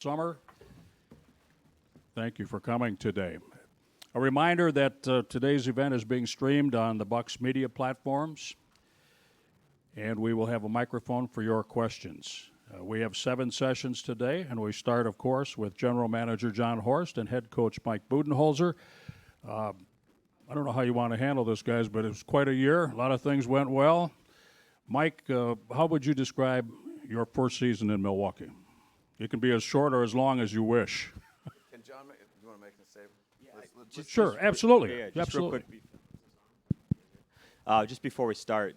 Summer, thank you for coming today. A reminder that today's event is being streamed on the Bucs media platforms, and we will have a microphone for your questions. We have 7 sessions today, and we start, of course, with General Manager John Horst and Head Coach Mike Budenholzer. I don't know how you want to handle this, guys, but it was quite a year. A lot of things went well. Mike, how would you describe your first season in Milwaukee? It can be as short or as long as you wish. Can John, do you want to make a statement? Yeah, sure, absolutely. Yeah, just absolutely. real quick. Just before we start,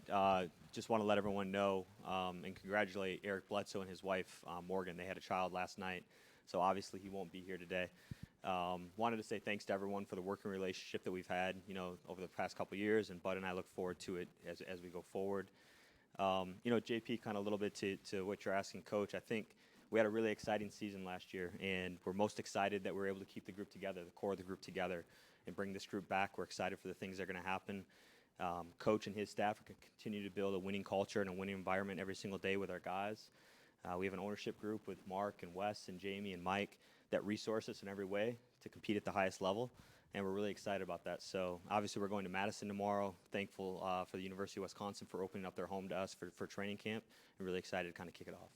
just want to let everyone know and congratulate Eric Bledsoe and his wife, Morgan. They had a child last night, so obviously he won't be here today. Wanted to say thanks to everyone for the working relationship that we've had, over the past couple of years, and Bud and I look forward to it as we go forward. JP, kind of a little bit to what you're asking, Coach. I think we had a really exciting season last year, and we're most excited that we're able to keep the group together, the core of the group together, and bring this group back. We're excited for the things that are going to happen. Coach and his staff are going to continue to build a winning culture and a winning environment every single day with our guys. We have an ownership group with Mark and Wes and Jamie and Mike that resource us in every way to compete at the highest level, and we're really excited about that. So obviously we're going to Madison tomorrow. Thankful for the University of Wisconsin for opening up their home to us for training camp, and really excited to kind of kick it off.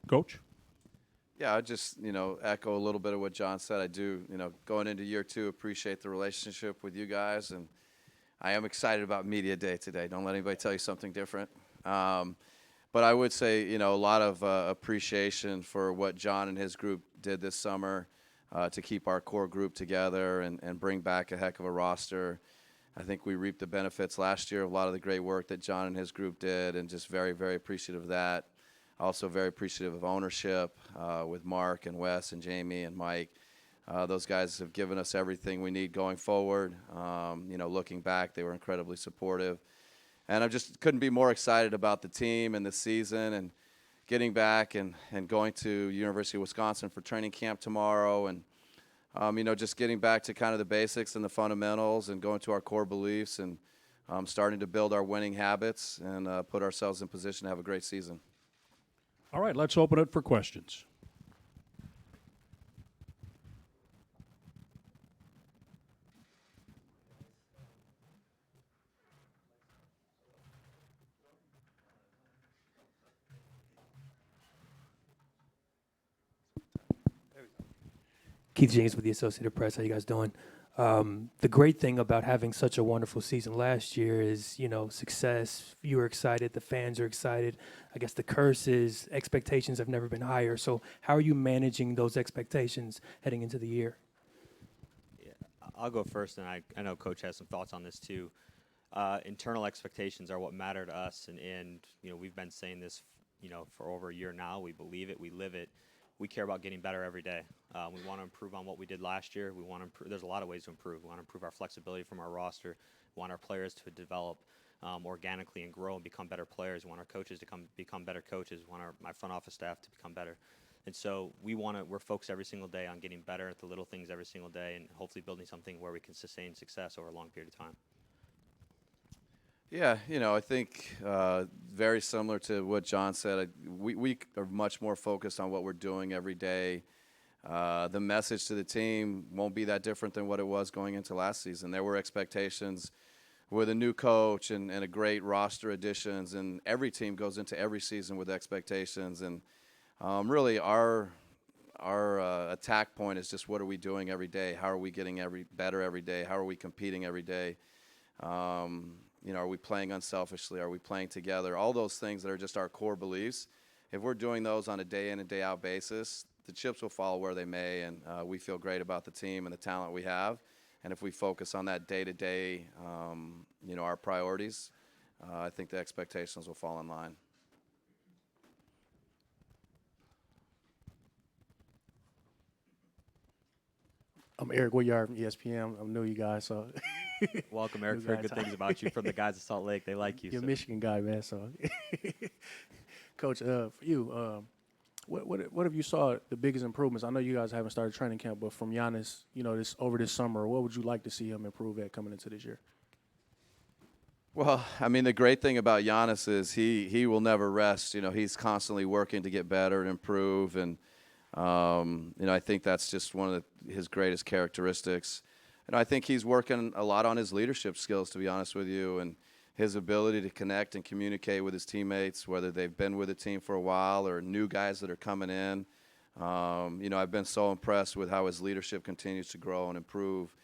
Coach? Yeah, I just, echo a little bit of what John said. I do, going into year 2, appreciate the relationship with you guys, and I am excited about Media Day today. Don't let anybody tell you something different. But I would say, a lot of appreciation for what John and his group did this summer to keep our core group together and bring back a heck of a roster. I think we reaped the benefits last year of a lot of the great work that John and his group did, and just very, very appreciative of that. Also very appreciative of ownership with Mark and Wes and Jamie and Mike. Those guys have given us everything we need going forward. Looking back, they were incredibly supportive. And I just couldn't be more excited about the team and the season and getting back and going to University of Wisconsin for training camp tomorrow. And, just getting back to kind of the basics and the fundamentals and going to our core beliefs and starting to build our winning habits and put ourselves in position to have a great season. All right, let's open it for questions. Keith James with the Associated Press. How you guys doing? The great thing about having such a wonderful season last year is, success. You were excited. The fans are excited. I guess the curse is expectations have never been higher. So how are you managing those expectations heading into the year? Yeah, I'll go first, and I know Coach has some thoughts on this too. Internal expectations are what matter to us, and we've been saying this, for over a year now. We believe it. We live it. We care about getting better every day. We want to improve on what we did last year. We want to improve. There's a lot of ways to improve. We want to improve our flexibility from our roster. We want our players to develop organically and grow and become better players. We want our coaches to become better coaches. We want my front office staff to become better. And so we're focused every single day on getting better at the little things every single day and hopefully building something where we can sustain success over a long period of time. Yeah, I think very similar to what John said. We are much more focused on what we're doing every day. The message to the team won't be that different than what it was going into last season. There were expectations with a new coach and a great roster additions, and every team goes into every season with expectations. And really our attack point is just what are we doing every day? How are we getting better every day? How are we competing every day? Are we playing unselfishly? Are we playing together? All those things that are just our core beliefs. If we're doing those on a day in and day out basis, the chips will fall where they may, and we feel great about the team and the talent we have. And if we focus on that day to day, our priorities, I think the expectations will fall in line. I'm Eric Woodyard from ESPN. I'm new to you guys, so. Welcome, Eric. Heard good things about you from the guys at Salt Lake. They like you. You're a Michigan guy, man. So, Coach, for you, what have you saw the biggest improvements? I know you guys haven't started training camp, but from Giannis, this summer, what would you like to see him improve at coming into this year? Well, I mean, the great thing about Giannis is he will never rest. He's constantly working to get better and improve, and I think that's just one of his greatest characteristics. I think he's working a lot on his leadership skills, to be honest with you, and his ability to connect and communicate with his teammates, whether they've been with the team for a while or new guys that are coming in. I've been so impressed with how his leadership continues to grow and improve,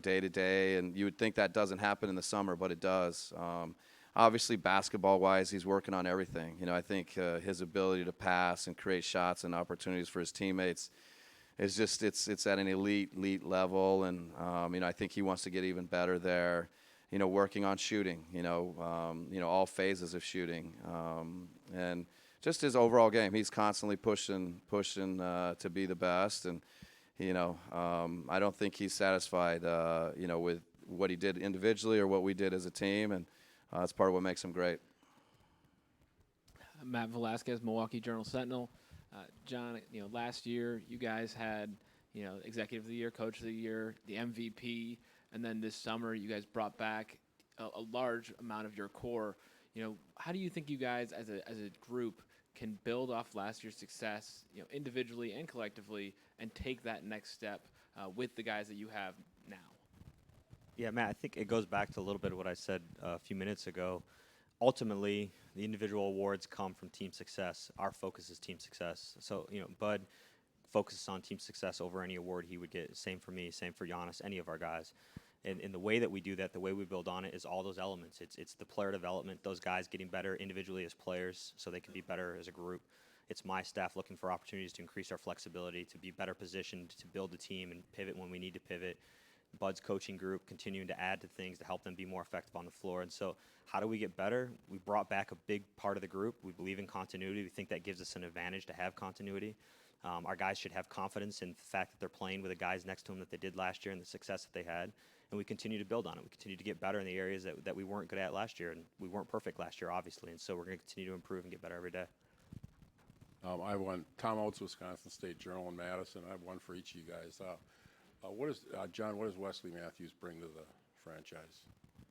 day to day. And you would think that doesn't happen in the summer, but it does. Obviously, basketball-wise, he's working on everything. I think his ability to pass and create shots and opportunities for his teammates is just it's at an elite level. And I think he wants to get even better there. Working on shooting. All phases of shooting, and just his overall game. He's constantly pushing to be the best. And I don't think he's satisfied. With what he did individually or what we did as a team, and that's part of what makes him great. Matt Velasquez, Milwaukee Journal-Sentinel. John, last year you guys had, Executive of the Year, Coach of the Year, the MVP, and then this summer you guys brought back a large amount of your core. How do you think you guys as a group can build off last year's success, individually and collectively, and take that next step with the guys that you have now? Yeah, Matt, I think it goes back to a little bit of what I said a few minutes ago. Ultimately, the individual awards come from team success. Our focus is team success. So, Bud focuses on team success over any award he would get. Same for me, same for Giannis, any of our guys. And the way that we do that, the way we build on it, is all those elements. It's the player development, those guys getting better individually as players so they can be better as a group. It's my staff looking for opportunities to increase our flexibility, to be better positioned, to build the team and pivot when we need to pivot. Bud's coaching group continuing to add to things to help them be more effective on the floor. And so how do we get better? We brought back a big part of the group. We believe in continuity. We think that gives us an advantage to have continuity. Our guys should have confidence in the fact that they're playing with the guys next to them that they did last year and the success that they had. And we continue to build on it. We continue to get better in the areas that we weren't good at last year. And we weren't perfect last year, obviously. And so we're going to continue to improve and get better every day. I won Tom Oates, Wisconsin State Journal in Madison. I have one for each of you guys. John, what does Wesley Matthews bring to the franchise?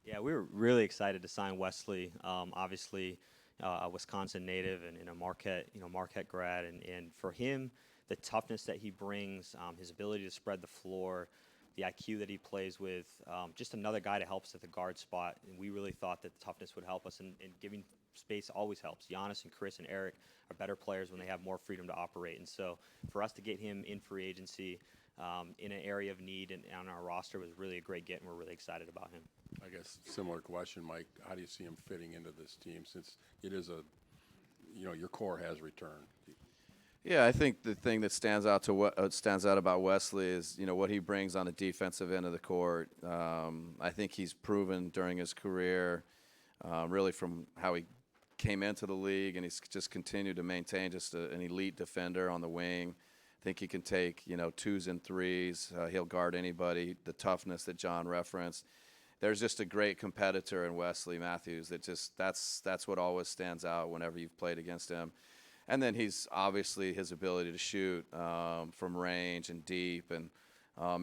Yeah, we were really excited to sign Wesley. Obviously, a Wisconsin native and a Marquette grad. And for him, the toughness that he brings, his ability to spread the floor, the IQ that he plays with, just another guy to help us at the guard spot. And we really thought that the toughness would help us, and giving space always helps. Giannis and Chris and Eric are better players when they have more freedom to operate. And so for us to get him in free agency in an area of need and on our roster was really a great get, and we're really excited about him. I guess similar question, Mike. How do you see him fitting into this team since it is your core has returned? Yeah, I think the thing that stands out about Wesley is what he brings on the defensive end of the court. I think he's proven during his career, really from how he came into the league, and he's just continued to maintain just an elite defender on the wing. I think he can take twos and threes. He'll guard anybody. The toughness that John referenced. There's just a great competitor in Wesley Matthews. That's what always stands out whenever you've played against him. And then he's obviously his ability to shoot from range and deep and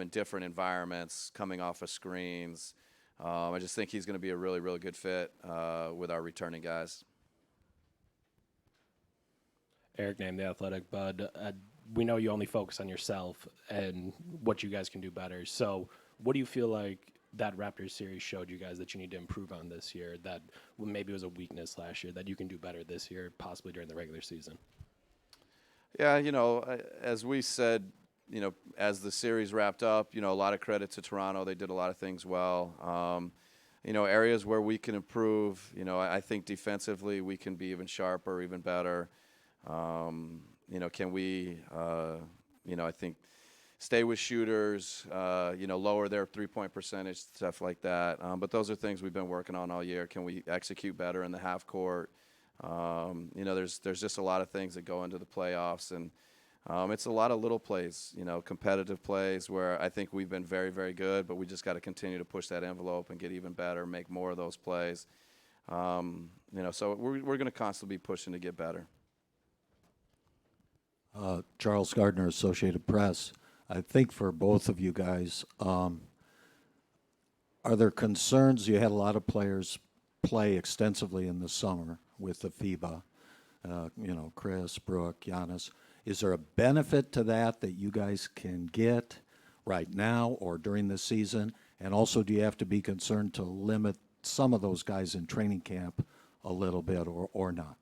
in different environments, coming off of screens. I just think he's going to be a really, really good fit with our returning guys. Eric Name, The Athletic. Bud, we know you only focus on yourself and what you guys can do better. So what do you feel like that Raptors series showed you guys that you need to improve on this year, that maybe was a weakness last year, that you can do better this year, possibly during the regular season? Yeah, as we said, as the series wrapped up, a lot of credit to Toronto. They did a lot of things well. Areas where we can improve, I think defensively we can be even sharper, even better. Can we, I think, stay with shooters, lower their three-point percentage, stuff like that. But those are things we've been working on all year. Can we execute better in the half court? There's just a lot of things that go into the playoffs, and it's a lot of little plays, competitive plays where I think we've been very, very good, but we just got to continue to push that envelope and get even better, make more of those plays. So we're going to constantly be pushing to get better. Charles Gardner, Associated Press. I think for both of you guys, are there concerns? You had a lot of players play extensively in the summer with the FIBA, Chris, Brooke, Giannis. Is there a benefit to that that you guys can get right now or during the season? And also, do you have to be concerned to limit some of those guys in training camp a little bit or not?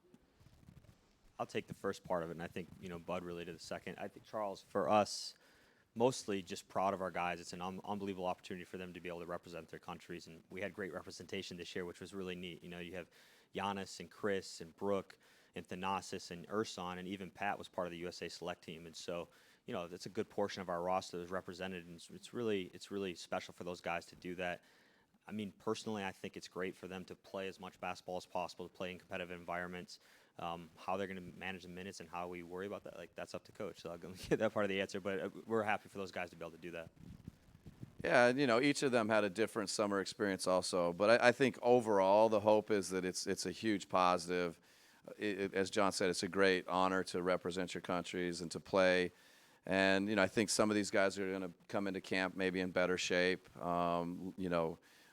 I'll take the first part of it, and I think, Bud really did the second. I think, Charles, for us, mostly just proud of our guys. It's an unbelievable opportunity for them to be able to represent their countries, and we had great representation this year, which was really neat. You have Giannis and Chris and Brooke and Thanasis and Urson, and even Pat was part of the USA Select team, and so that's a good portion of our roster that was represented, and it's really special for those guys to do that. I mean, personally, I think it's great for them to play as much basketball as possible, to play in competitive environments. How they're going to manage the minutes and how we worry about that, that's up to coach. So I'll get that part of the answer, but we're happy for those guys to be able to do that. Yeah, each of them had a different summer experience also. But I think overall the hope is that it's a huge positive. As John said, it's a great honor to represent your countries and to play. And, I think some of these guys are going to come into camp maybe in better shape,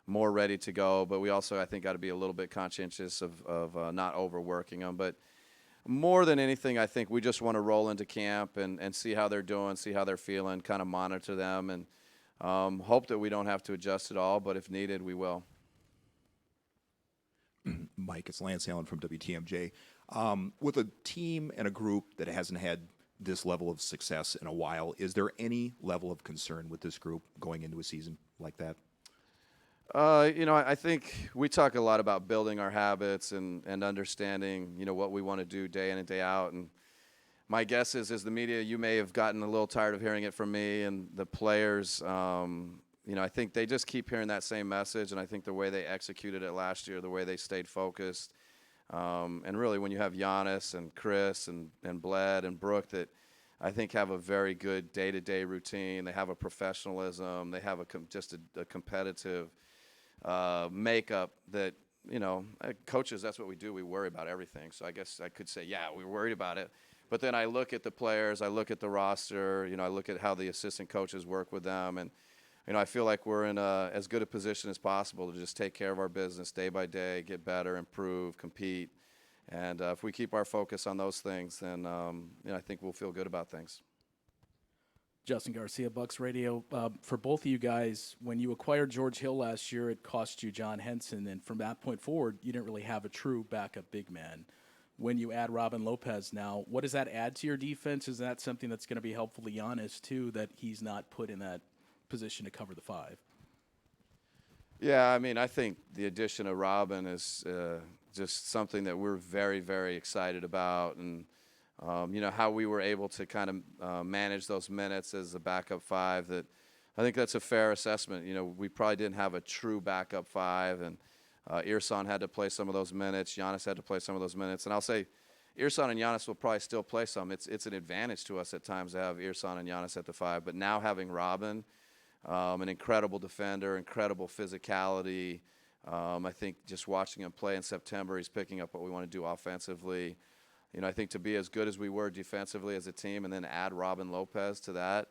more ready to go. But we also, I think, got to be a little bit conscientious of not overworking them. But more than anything, I think we just want to roll into camp and see how they're doing, see how they're feeling, kind of monitor them, and hope that we don't have to adjust at all. But if needed, we will. Mike, it's Lance Allen from WTMJ. With a team and a group that hasn't had this level of success in a while, is there any level of concern with this group going into a season like that? I think we talk a lot about building our habits and understanding, what we want to do day in and day out. And my guess is, as the media, you may have gotten a little tired of hearing it from me and the players. I think they just keep hearing that same message. And I think the way they executed it last year, the way they stayed focused, and really when you have Giannis and Chris and Bled and Brooke that I think have a very good day-to-day routine. They have a professionalism. They have just a competitive makeup that, coaches, that's what we do. We worry about everything. So I guess I could say, yeah, we're worried about it. But then I look at the players, I look at the roster, I look at how the assistant coaches work with them. And, I feel like we're in as good a position as possible to just take care of our business day by day, get better, improve, compete. And if we keep our focus on those things, then, I think we'll feel good about things. Justin Garcia, Bucs Radio. For both of you guys, when you acquired George Hill last year, it cost you John Henson, and from that point forward, you didn't really have a true backup big man. When you add Robin Lopez now, what does that add to your defense? Is that something that's going to be helpful to Giannis, too, that he's not put in that position to cover the five? Yeah, I think the addition of Robin is just something that we're very, very excited about. And how we were able to kind of manage those minutes as a backup five, that I think that's a fair assessment. We probably didn't have a true backup five, and Irsan had to play some of those minutes. Giannis had to play some of those minutes. And I'll say Irsan and Giannis will probably still play some. It's an advantage to us at times to have Irsan and Giannis at the five. But now having Robin, an incredible defender, incredible physicality, I think just watching him play in September, he's picking up what we want to do offensively. I think to be as good as we were defensively as a team and then add Robin Lopez to that,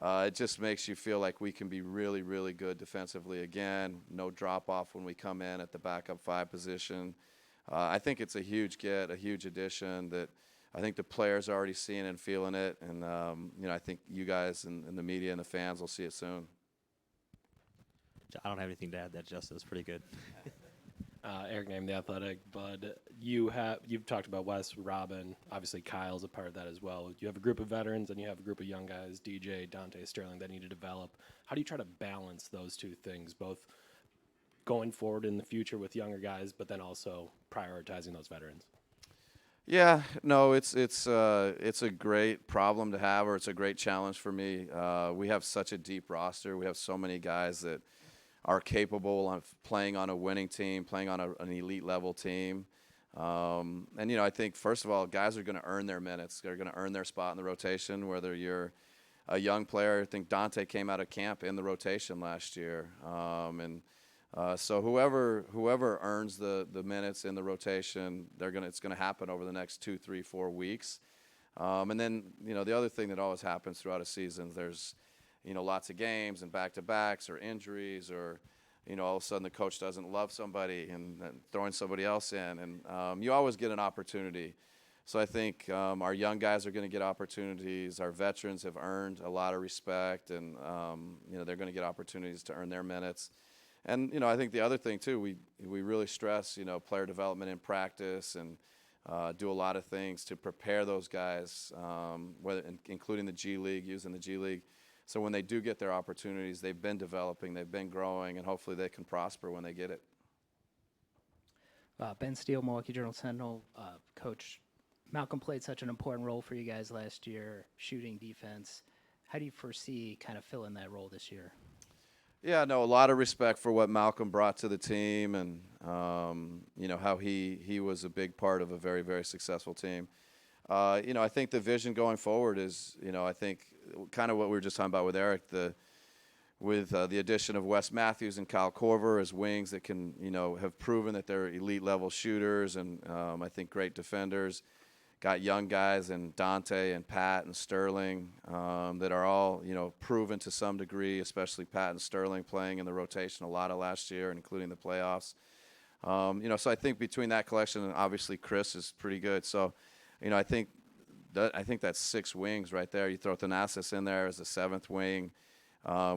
it just makes you feel like we can be really, really good defensively again. No drop-off when we come in at the backup five position. I think it's a huge get, a huge addition that I think the players are already seeing and feeling it. And, I think you guys and the media and the fans will see it soon. I don't have anything to add. That Justin was pretty good. Eric Name, The Athletic. Bud, you've talked about Wes, Robin. Obviously, Kyle's a part of that as well. You have a group of veterans, and you have a group of young guys, DJ, Dante, Sterling, that need to develop. How do you try to balance those two things, both going forward in the future with younger guys, but then also prioritizing those veterans? Yeah, no, it's a great problem to have, or it's a great challenge for me. We have such a deep roster. We have so many guys that are capable of playing on a winning team, playing on an elite level team. And, I think, first of all, guys are going to earn their minutes. They're going to earn their spot in the rotation, whether you're a young player. I think Dante came out of camp in the rotation last year. So whoever earns the minutes in the rotation, it's going to happen over the next 2, 3, 4 weeks. And then, the other thing that always happens throughout a season, there's lots of games and back-to-backs or injuries, or all of a sudden the coach doesn't love somebody and throwing somebody else in, and you always get an opportunity So I think our young guys are going to get opportunities. Our veterans have earned a lot of respect, and they're going to get opportunities to earn their minutes. And I think the other thing too, we really stress player development in practice and do a lot of things to prepare those guys, including the G League, using the G League. So when they do get their opportunities, they've been developing, they've been growing, and hopefully they can prosper when they get it. Ben Steele, Milwaukee Journal-Sentinel. Coach, Malcolm played such an important role for you guys last year, shooting, defense. How do you foresee kind of filling that role this year? Yeah, no, a lot of respect for what Malcolm brought to the team, and how he was a big part of a very, very successful team. I think the vision going forward is, I think kind of what we were just talking about with Eric, with the addition of Wes Matthews and Kyle Korver as wings that can, have proven that they're elite level shooters and I think great defenders. Got young guys in Dante and Pat and Sterling that are all, proven to some degree, especially Pat and Sterling playing in the rotation a lot of last year, including the playoffs. So I think between that collection and obviously Chris is pretty good. So, I think that's 6 wings right there. You throw Thanasis in there as a 7th wing.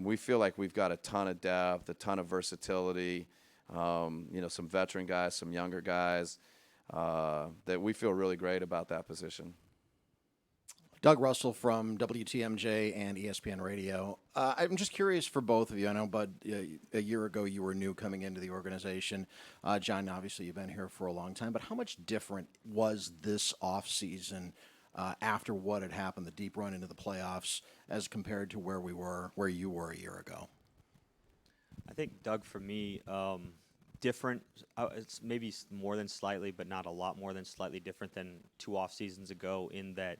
We feel like we've got a ton of depth, a ton of versatility, some veteran guys, some younger guys. That we feel really great about that position. Doug Russell from WTMJ and ESPN Radio. I'm just curious for both of you. I know, Bud, a year ago you were new coming into the organization. John, obviously you've been here for a long time, but how much different was this offseason after what had happened, the deep run into the playoffs, as compared to where you were a year ago? I think, Doug, for me, different. It's maybe more than slightly, but not a lot more than slightly different than 2 off seasons ago, in that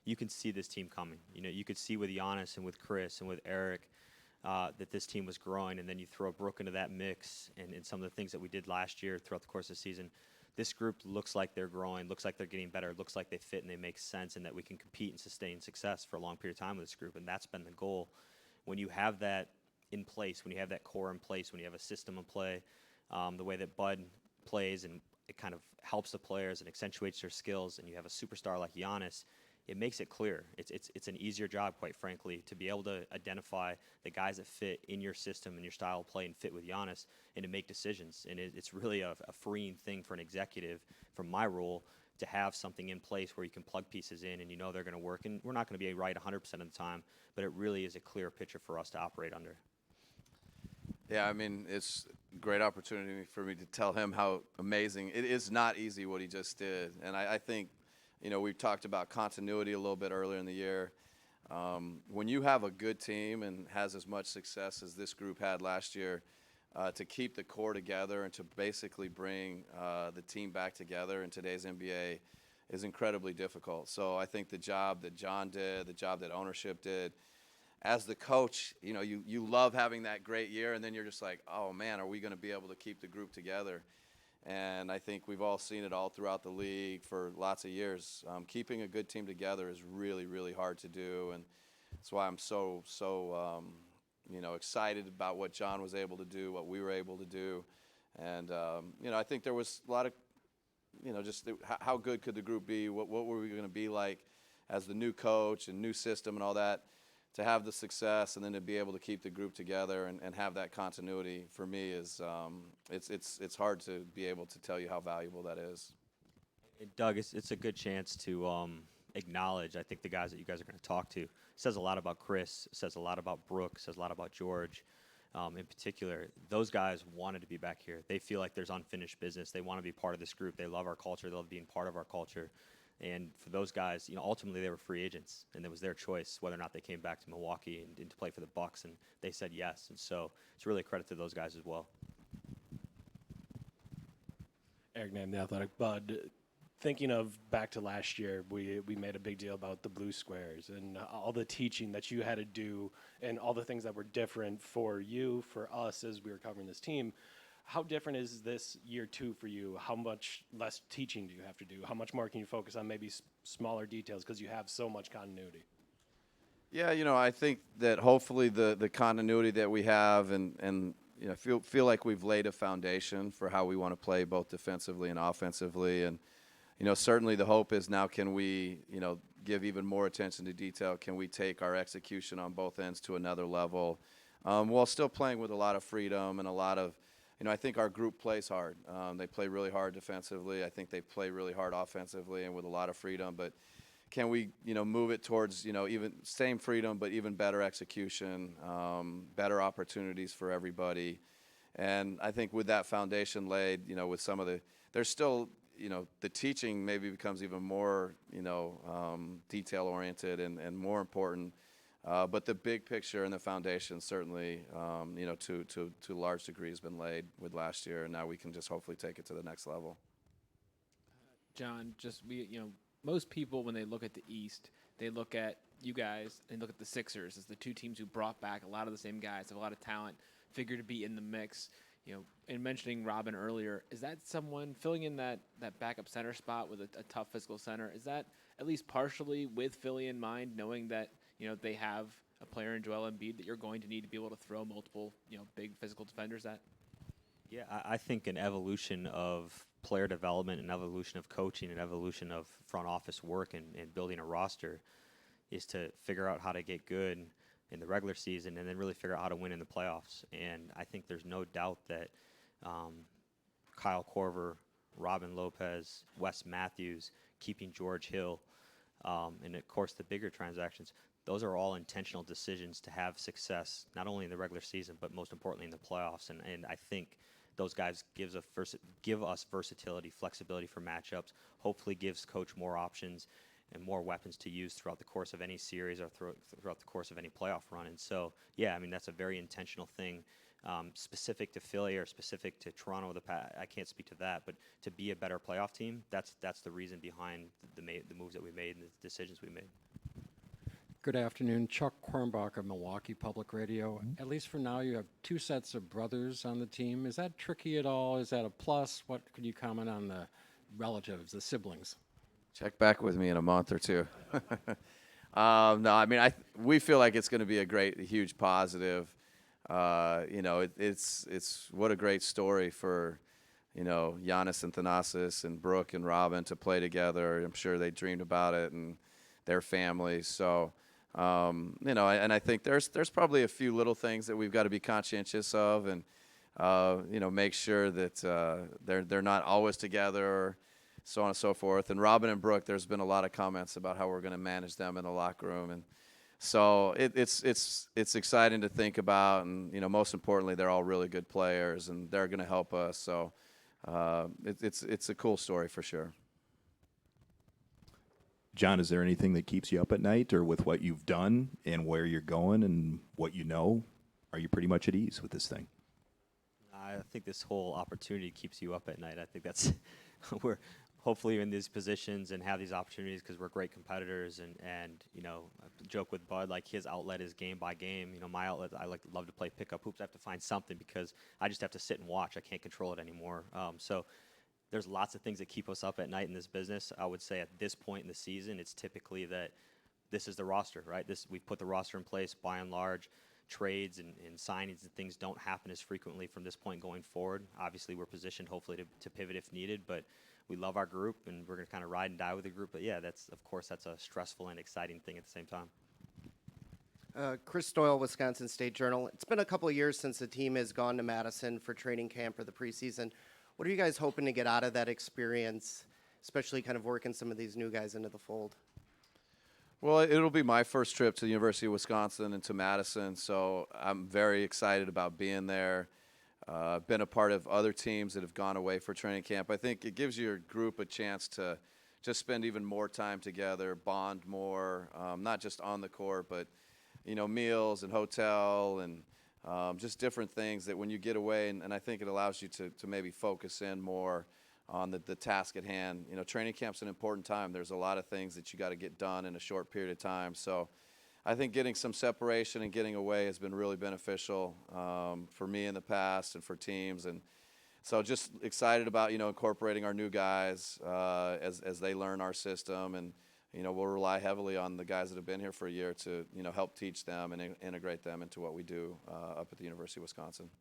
you can see this team coming. You could see with Giannis and with Chris and with Eric that this team was growing, and then you throw Brooke into that mix and some of the things that we did last year throughout the course of the season. This group looks like they're growing, looks like they're getting better, looks like they fit and they make sense, and that we can compete and sustain success for a long period of time with this group, and that's been the goal. When you have that in place, when you have that core in place, when you have a system in play, the way that Bud plays, and it kind of helps the players and accentuates their skills, and you have a superstar like Giannis, it makes it clear. It's an easier job, quite frankly, to be able to identify the guys that fit in your system and your style of play and fit with Giannis, and to make decisions. And it's really a freeing thing for an executive, from my role, to have something in place where you can plug pieces in and they're going to work. And we're not going to be right 100% of the time, but it really is a clear picture for us to operate under. Yeah, I mean, it's a great opportunity for me to tell him how amazing. It is not easy what he just did. And I think, we've talked about continuity a little bit earlier in the year. When you have a good team and has as much success as this group had last year, to keep the core together and to basically bring the team back together in today's NBA is incredibly difficult. So I think the job that John did, the job that ownership did, as the coach, you love having that great year, and then you're just like, oh man, are we going to be able to keep the group together? And I think we've all seen it all throughout the league for lots of years. Keeping a good team together is really, really hard to do, and that's why I'm so excited about what John was able to do, what we were able to do, and I think there was a lot of, how good could the group be? What were we going to be like as the new coach and new system and all that? To have the success and then to be able to keep the group together and have that continuity, for me, is it's hard to be able to tell you how valuable that is. Doug, it's a good chance to acknowledge, I think, the guys that you guys are going to talk to. It says a lot about Chris, it says a lot about Brooke, it says a lot about George. In particular, those guys wanted to be back here. They feel like there's unfinished business. They want to be part of this group. They love our culture. They love being part of our culture. And for those guys, ultimately they were free agents, and it was their choice whether or not they came back to Milwaukee and to play for the Bucs, and they said yes. And so it's really a credit to those guys as well. Eric Nam, The Athletic. Bud, thinking of back to last year, we made a big deal about the blue squares and all the teaching that you had to do and all the things that were different for you, for us as we were covering this team. How different is this year 2 for you? How much less teaching do you have to do? How much more can you focus on maybe smaller details because you have so much continuity? Yeah, I think that hopefully the continuity that we have and feel like we've laid a foundation for how we want to play both defensively and offensively. And, certainly the hope is now can we, give even more attention to detail? Can we take our execution on both ends to another level while still playing with a lot of freedom and a lot of, I think our group plays hard. They play really hard defensively. I think they play really hard offensively and with a lot of freedom. But can we, move it towards, even same freedom but even better execution, better opportunities for everybody? And I think with that foundation laid, with some of there's still, the teaching maybe becomes even more, detail-oriented and more important. But the big picture and the foundation certainly, to large degree has been laid with last year, and now we can just hopefully take it to the next level. John, most people when they look at the East, they look at you guys and look at the Sixers as the two teams who brought back a lot of the same guys, have a lot of talent, figure to be in the mix. In mentioning Robin earlier, is that someone filling in that backup center spot with a tough physical center? Is that at least partially with Philly in mind, knowing that they have a player in Joel Embiid that you're going to need to be able to throw multiple big physical defenders at? Yeah, I think an evolution of player development, an evolution of coaching, an evolution of front office work and building a roster is to figure out how to get good in the regular season and then really figure out how to win in the playoffs. And I think there's no doubt that Kyle Korver, Robin Lopez, Wes Matthews, keeping George Hill, and of course the bigger transactions, those are all intentional decisions to have success, not only in the regular season, but most importantly in the playoffs. And I think those guys give us versatility, flexibility for matchups, hopefully gives coach more options and more weapons to use throughout the course of any series or throughout the course of any playoff run. And so, yeah, I mean, that's a very intentional thing. Specific to Philly or specific to Toronto, I can't speak to that, but to be a better playoff team, that's the reason behind the moves that we made and the decisions we made. Good afternoon. Chuck Kornbach of Milwaukee Public Radio. At least for now, you have two sets of brothers on the team. Is that tricky at all? Is that a plus? What could you comment on the relatives, the siblings? Check back with me in a month or two. No, I mean, we feel like it's going to be a huge positive. It's what a great story for, Giannis and Thanasis and Brooke and Robin to play together. I'm sure they dreamed about it and their families. So, and I think there's probably a few little things that we've got to be conscientious of and, make sure that they're not always together, so on and so forth. And Robin and Brooke, there's been a lot of comments about how we're going to manage them in the locker room. And so it's exciting to think about. And, most importantly, they're all really good players and they're going to help us. So it's a cool story for sure. John, is there anything that keeps you up at night, or with what you've done and where you're going and what you know? Are you pretty much at ease with this thing? I think this whole opportunity keeps you up at night. I think that's we're hopefully in these positions and have these opportunities because we're great competitors. And I joke with Bud, like his outlet is game by game. My outlet, love to play pickup hoops. I have to find something because I just have to sit and watch. I can't control it anymore. So there's lots of things that keep us up at night in this business. I would say at this point in the season, it's typically that this is the roster, right? We put the roster in place by and large. Trades and signings and things don't happen as frequently from this point going forward. Obviously, we're positioned hopefully to pivot if needed, but we love our group and we're going to kind of ride and die with the group. But yeah, that's a stressful and exciting thing at the same time. Chris Doyle, Wisconsin State Journal. It's been a couple of years since the team has gone to Madison for training camp or the preseason. What are you guys hoping to get out of that experience, especially kind of working some of these new guys into the fold? Well, it'll be my first trip to the University of Wisconsin and to Madison, so I'm very excited about being there. I've been a part of other teams that have gone away for training camp. I think it gives your group a chance to just spend even more time together, bond more, not just on the court, but, meals and hotel and just different things that when you get away, and I think it allows you to maybe focus in more on the task at hand. Training camp's an important time. There's a lot of things that you got to get done in a short period of time. So I think getting some separation and getting away has been really beneficial for me in the past and for teams. And so just excited about, incorporating our new guys as they learn our system. And, we'll rely heavily on the guys that have been here for a year to, help teach them and integrate them into what we do up at the University of Wisconsin.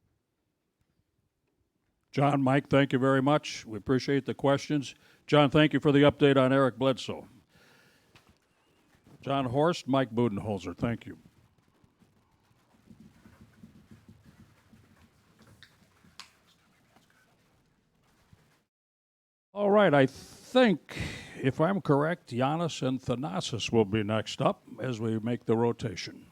John, Mike, thank you very much. We appreciate the questions. John, thank you for the update on Eric Bledsoe. John Horst, Mike Budenholzer, thank you. All right, I think, if I'm correct, Giannis and Thanasis will be next up as we make the rotation.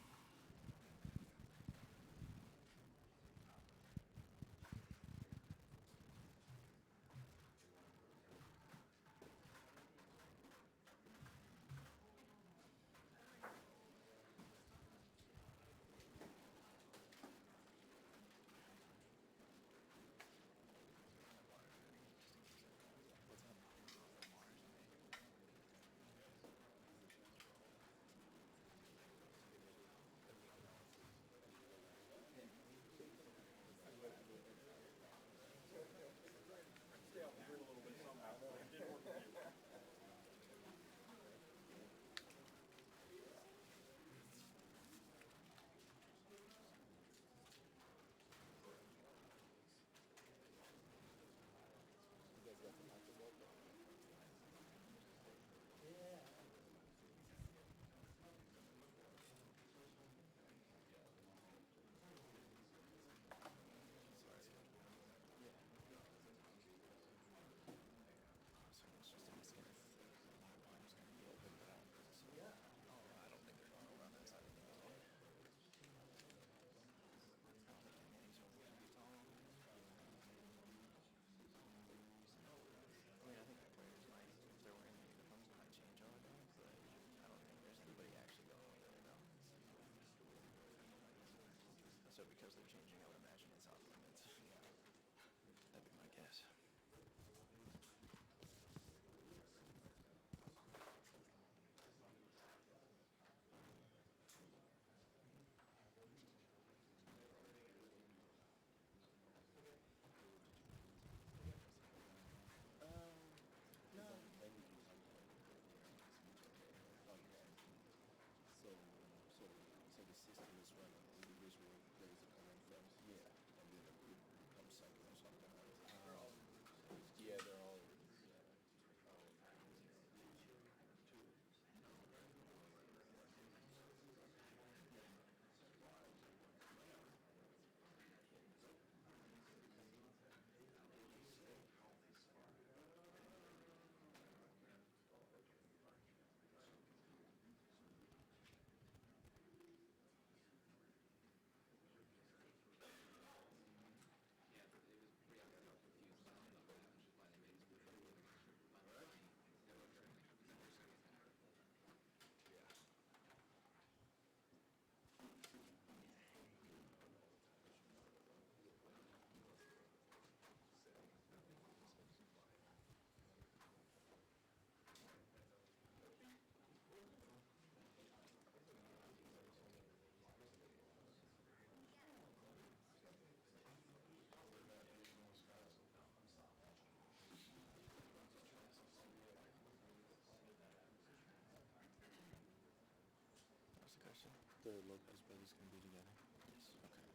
The Lopez brothers can be together. Yes. Okay.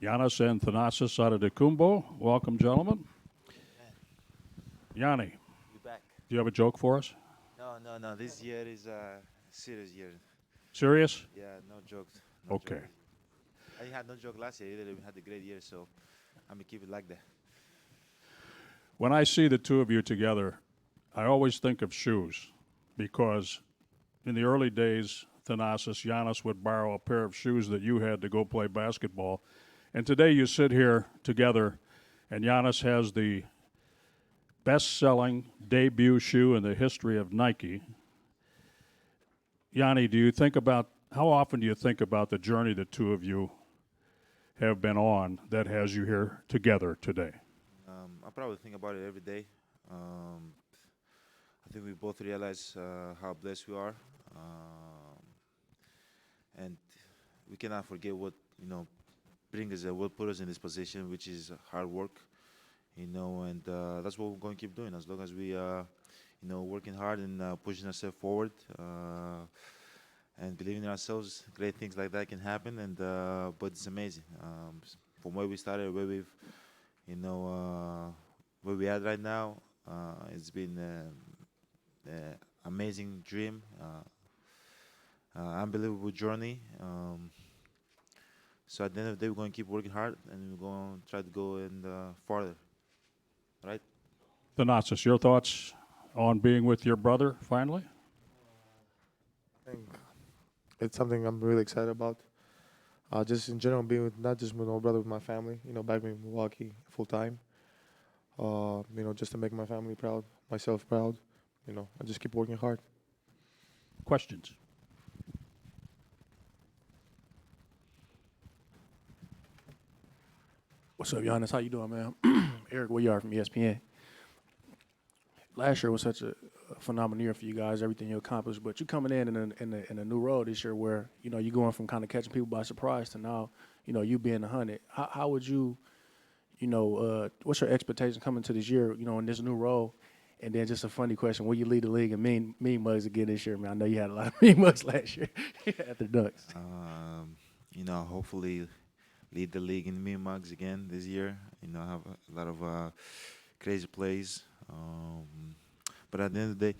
Giannis and Thanasis Adetokounmpo. Welcome, gentlemen. Yanni, You back? do you have a joke for us? No. This year is a serious year. Serious? Yeah, no jokes. No Okay. jokes. I had no joke last year either. We had a great year, so I'm gonna keep it like that. When I see the two of you together, I always think of shoes because in the early days, Thanasis, Giannis would borrow a pair of shoes that you had to go play basketball. And today you sit here together, and Giannis has the best-selling debut shoe in the history of Nike. Yanni, how often do you think about the journey the two of you have been on that has you here together today? I probably think about it every day. I think we both realize how blessed we are, and we cannot forget what what put us in this position, which is hard work. And that's what we're going to keep doing as long as we, working hard and pushing ourselves forward and believing in ourselves. Great things like that can happen, and but it's amazing. From where we started, where we've, where we at right now, it's been an amazing dream, unbelievable journey. So at the end of the day, we're going to keep working hard, and we're going to try to go and farther. Right? Thanasis, your thoughts on being with your brother finally? I think it's something I'm really excited about. Just in general, being with not just with my brother, with my family. Back in Milwaukee full time. Just to make my family proud, myself proud. I just keep working hard. Questions? What's up, Giannis? How you doing, man? Eric Willard from ESPN. Last year was such a phenomenal year for you guys, everything you accomplished. But you coming in a new role this year where, you're going from kind of catching people by surprise to now, you being 100. How would you, what's your expectation coming to this year, in this new role? And then just a funny question, will you lead the league in mean mugs again this year, man? I know you had a lot of mean mugs last year at the Ducks. Hopefully lead the league in mean mugs again this year. Have a lot of crazy plays. But at the end of the day,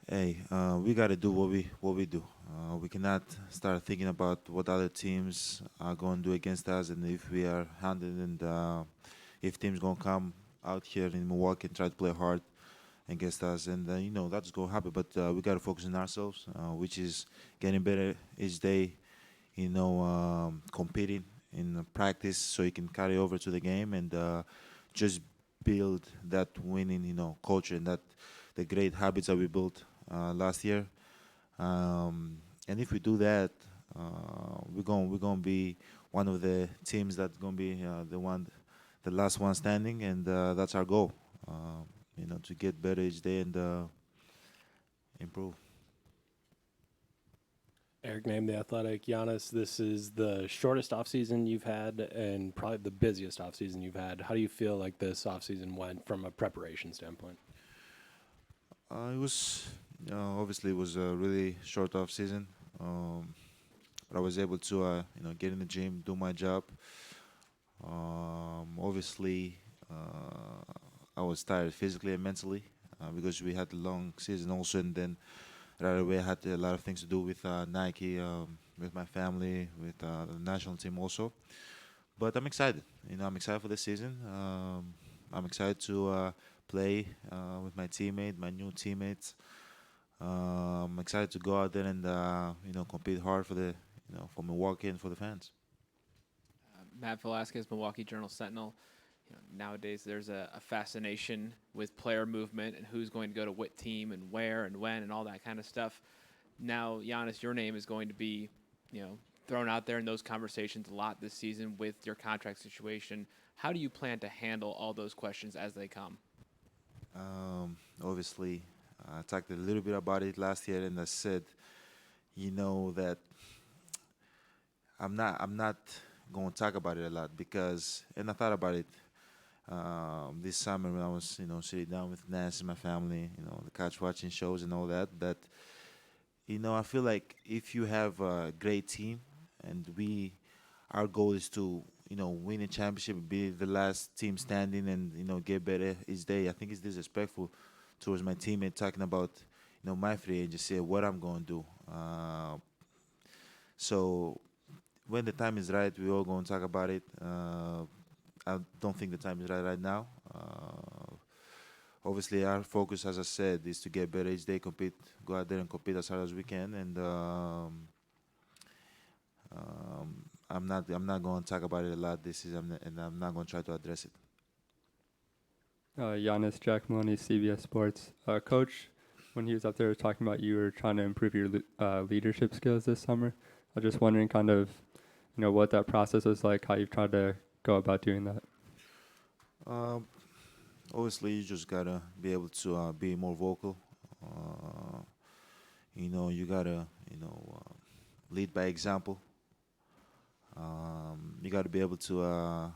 hey, we got to do what we do. We cannot start thinking about what other teams are going to do against us, and if we are handled, and if teams going to come out here in Milwaukee and try to play hard against us, and that's going to happen. But we got to focus on ourselves, which is getting better each day. Competing in practice so you can carry over to the game and just build that winning, culture and that the great habits that we built last year. And if we do that, we're gonna be one of the teams that's gonna be the last one standing, and that's our goal. To get better each day and improve. Eric named The Athletic. Giannis, this is the shortest offseason you've had and probably the busiest offseason you've had. How do you feel like this offseason went from a preparation standpoint? It was, obviously, it was a really short offseason. But I was able to, get in the gym, do my job. Obviously, I was tired physically and mentally because we had a long season also, and then right away, I had a lot of things to do with Nike, with my family, with the national team also. But I'm excited. I'm excited for this season. I'm excited to play with my new teammates. I'm excited to go out there and compete hard for for Milwaukee and for the fans. Matt Velasquez, Milwaukee Journal-Sentinel. Nowadays there's a fascination with player movement and who's going to go to what team and where and when and all that kind of stuff. Now, Giannis, your name is going to be, thrown out there in those conversations a lot this season with your contract situation. How do you plan to handle all those questions as they come? Obviously, I talked a little bit about it last year, and I said, that I'm not going to talk about it a lot because, and I thought about it this summer when I was, sitting down with Nance and my family, the couch watching shows and all that. That, I feel like if you have a great team, and our goal is to, win a championship, be the last team standing, and get better each day. I think it's disrespectful towards my teammate talking about my free agency, what I'm going to do. So when the time is right, we're all going to talk about it. I don't think the time is right now. Obviously, our focus, as I said, is to get better each day, compete, go out there and compete as hard as we can. And I'm not going to talk about it a lot this season, and I'm not going to try to address it. Giannis Giacomelli, CBS Sports. Coach, when he was up there talking about you were trying to improve your leadership skills this summer, I was just wondering kind of, what that process was like, how you've tried to go about doing that. Obviously, you just got to be able to be more vocal. You got to, lead by example. You got to be able to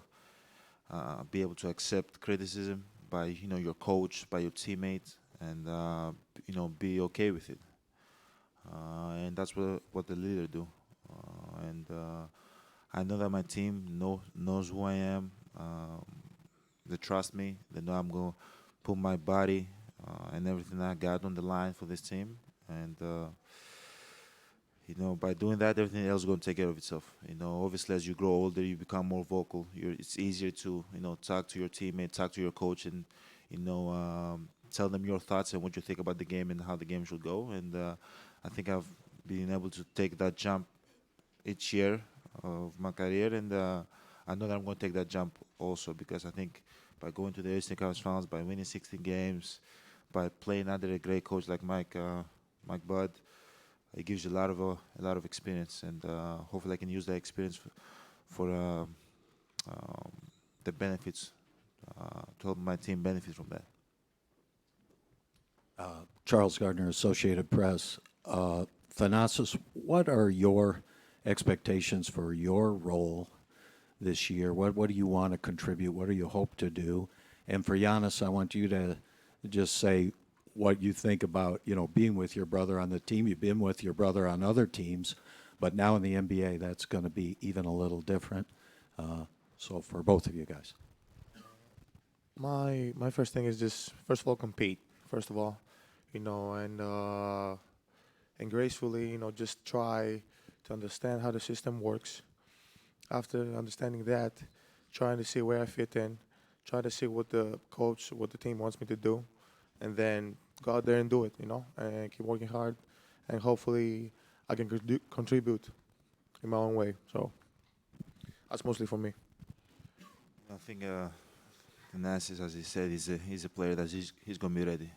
accept criticism by your coach, by your teammates, and be okay with it. And that's what the leader do. And I know that my team knows who I am. They trust me. They know I'm going to put my body and everything I got on the line for this team. And by doing that, everything else is going to take care of itself. Obviously, as you grow older, you become more vocal. It's easier to, talk to your teammate, talk to your coach, and, tell them your thoughts and what you think about the game and how the game should go. And I think I've been able to take that jump each year of my career. And I know that I'm going to take that jump also, because I think by going to the Eastern Conference Finals, by winning 16 games, by playing under a great coach like Mike Budd, it gives you a lot of experience, and hopefully I can use that experience for the benefits to help my team benefit from that. Charles Gardner, Associated Press. Thanasis, what are your expectations for your role this year? What do you want to contribute? What do you hope to do? And for Giannis, I want you to just say what you think about, being with your brother on the team. You've been with your brother on other teams, but now in the NBA, that's going to be even a little different. So for both of you guys. My first thing is just, first of all, compete, first of all, and gracefully, just try to understand how the system works. After understanding that, trying to see where I fit in, try to see what the coach, what the team wants me to do, and then go out there and do it, and keep working hard, and hopefully I can contribute in my own way. So that's mostly for me. I think Thanasis, as he said, he's a player that he's going to be ready.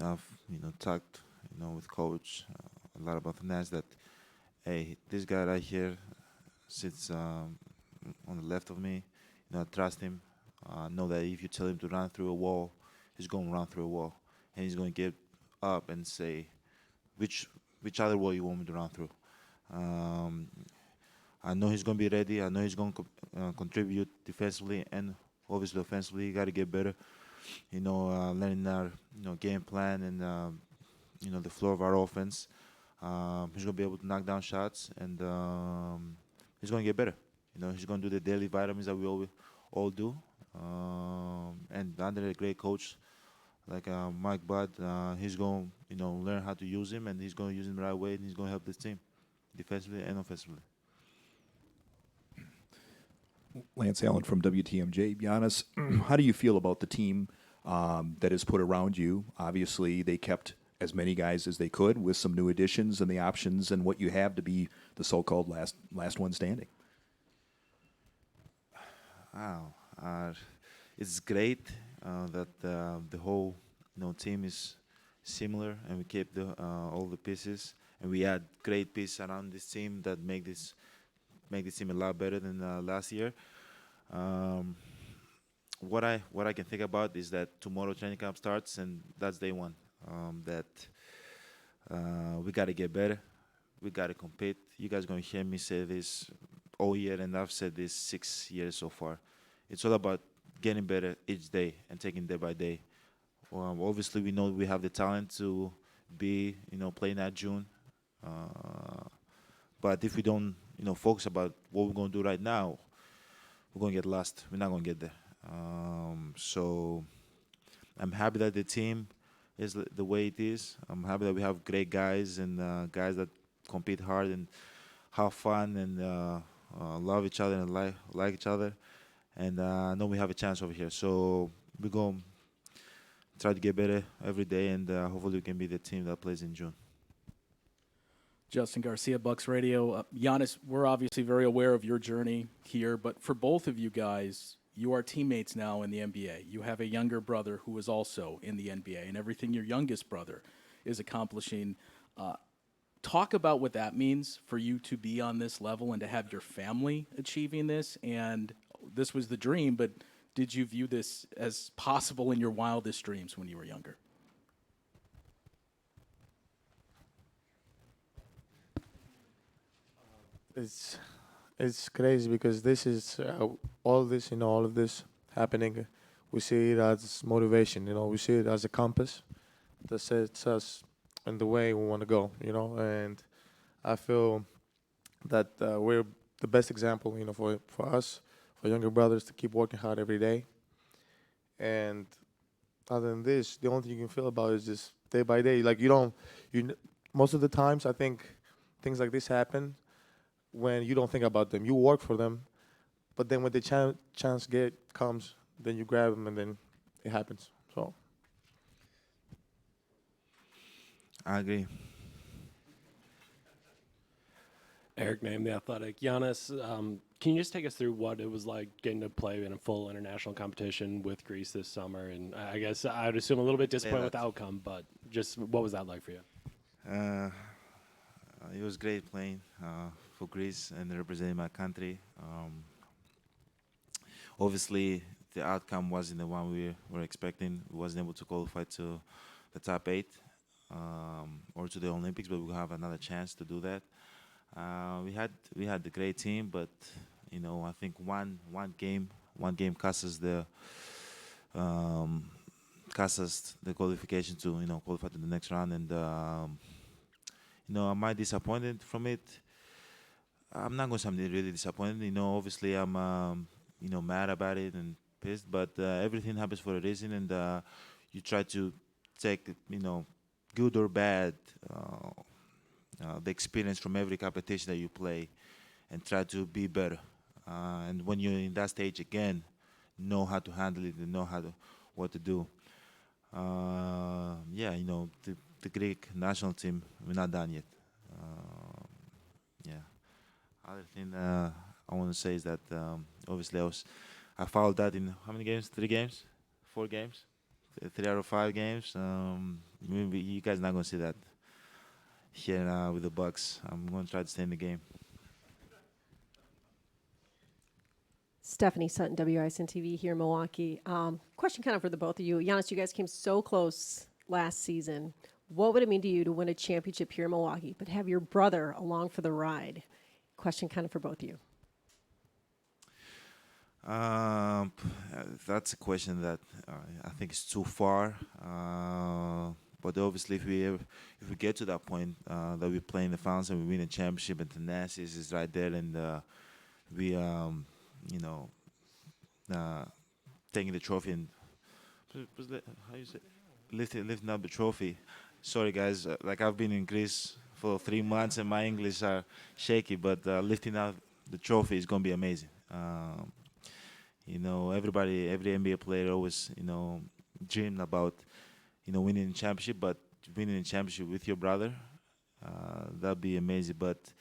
I've talked with coach a lot about Thanasis, that hey, this guy right here sits on the left of me. I trust him. I know that if you tell him to run through a wall, he's going to run through a wall, and he's going to get up and say, which other wall you want me to run through. I know he's going to be ready. I know he's going to contribute defensively and obviously offensively. You got to get better. Learning our game plan and the flow of our offense. He's going to be able to knock down shots, and he's going to get better. He's going to do the daily vitamins that we all do. And under a great coach like Mike Budd, he's going to learn how to use him, and he's going to use him the right way, and he's going to help this team defensively and offensively. Lance Allen from WTMJ. Giannis, how do you feel about the team that is put around you? Obviously, they kept as many guys as they could with some new additions and the options and what you have to be the so-called last one standing. Wow. It's great that the whole team is similar, and we keep all the pieces, and we add great pieces around this team that make this team a lot better than last year. What I can think about is that tomorrow training camp starts, and that's day one. That we got to get better. We got to compete. You guys going to hear me say this all year, and I've said this 6 years so far. It's all about getting better each day and taking day by day. Obviously, we know we have the talent to be, playing at June. But if we don't focus about what we're going to do right now, we're going to get lost. We're not going to get there. So I'm happy that the team is the way it is. I'm happy that we have great guys and guys that compete hard and have fun and love each other and like each other. And I know we have a chance over here. So we're going to try to get better every day, and hopefully we can be the team that plays in June. Justin Garcia, Bucs Radio. Giannis, we're obviously very aware of your journey here, but for both of you guys, you are teammates now in the NBA. You have a younger brother who is also in the NBA, and everything your youngest brother is accomplishing. Talk about what that means for you to be on this level and to have your family achieving this. And this was the dream, but did you view this as possible in your wildest dreams when you were younger? It's crazy because this is all of this happening. We see it as motivation. We see it as a compass that sets us in the way we want to go. And I feel that we're the best example. For us, for younger brothers to keep working hard every day. And other than this, the only thing you can feel about is just day by day. Like most of the times, I think things like this happen when you don't think about them. You work for them, but then when the chance comes, then you grab them, and then it happens. So I agree. Eric Name, The Athletic. Giannis, can you just take us through what it was like getting to play in a full international competition with Greece this summer? And I guess I'd assume a little bit disappointed with the outcome, but just what was that like for you? It was great playing for Greece and representing my country. Obviously, the outcome wasn't the one we were expecting. We wasn't able to qualify to the top 8 or to the Olympics, but we'll have another chance to do that. We had a great team, but I think one game cost us the qualification to qualify to the next round, and am I disappointed from it? I'm not going to say I'm really disappointed. Obviously I'm mad about it and pissed, but everything happens for a reason, and you try to take good or bad the experience from every competition that you play and try to be better. And when you're in that stage again, know how to handle it and know what to do. The Greek national team, we're not done yet. Other thing I want to say is that obviously I followed that in how many games? 3 games? 4 games? 3 out of 5 games. Maybe you guys are not going to see that here with the Bucs. I'm going to try to stay in the game. Stephanie Sutton, WISN TV here in Milwaukee. Question kind of for the both of you. Giannis, you guys came so close last season. What would it mean to you to win a championship here in Milwaukee, but have your brother along for the ride? Question kind of for both of you. That's a question that I think is too far. But obviously, if we get to that point that we play in the finals and we win a championship, and Tennessee is right there, and we taking the trophy and how you say lifting up the trophy. Sorry guys, like I've been in Greece for 3 months and my English are shaky, but lifting up the trophy is gonna be amazing. Every NBA player always dream about winning a championship, but winning a championship with your brother, that'd be amazing. But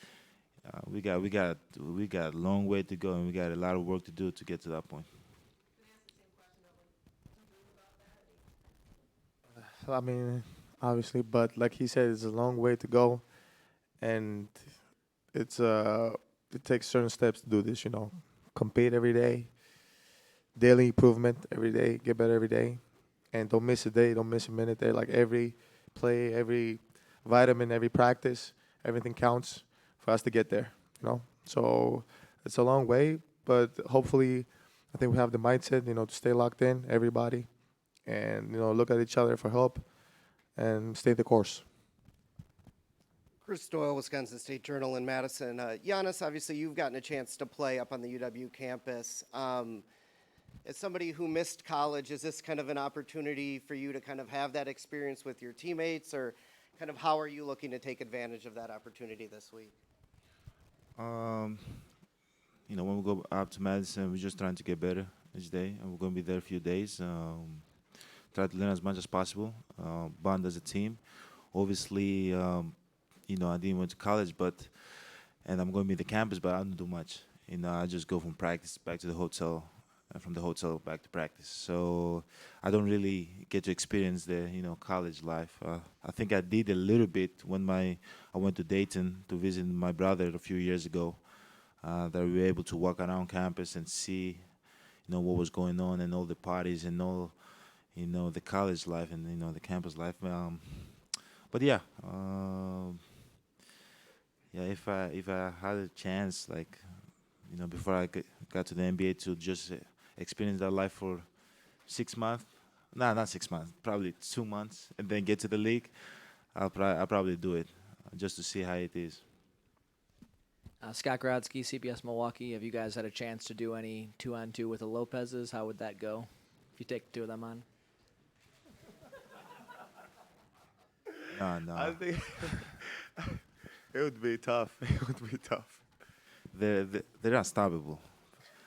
we got a long way to go, and we got a lot of work to do to get to that point. I mean, obviously, but like he said, it's a long way to go, and it takes certain steps to do this. Compete every day, daily improvement every day, get better every day, and don't miss a day, don't miss a minute there. Like every play, every vitamin, every practice, everything counts for us to get there. So it's a long way, but hopefully, I think we have the mindset, to stay locked in, everybody, and look at each other for help, and stay the course. Chris Doyle, Wisconsin State Journal in Madison. Giannis, obviously you've gotten a chance to play up on the UW campus. As somebody who missed college, is this kind of an opportunity for you to kind of have that experience with your teammates, or kind of how are you looking to take advantage of that opportunity this week? You know, when we go up to Madison, we're just trying to get better each day, and we're going to be there a few days. Try to learn as much as possible, bond as a team. Obviously, you know, I didn't went to college, and I'm going to be the campus, but I don't do much. You know, I just go from practice back to the hotel, and from the hotel back to practice. So I don't really get to experience the, you know, college life. I think I did a little bit when I went to Dayton to visit my brother a few years ago. That we were able to walk around campus and see, you know, what was going on and all the parties and all, you know, the college life and, you know, the campus life. But yeah, if I had a chance, like, you know, before I got to the NBA, to just experience that life for 6 months, not 6 months, probably 2 months, and then get to the league, I'll probably do it just to see how it is. Scott Grodzki, CBS Milwaukee. Have you guys had a chance to do any 2-on-2 with the Lopez's? How would that go if you take the two of them on? No. I think it would be tough. It would be tough. They're unstoppable.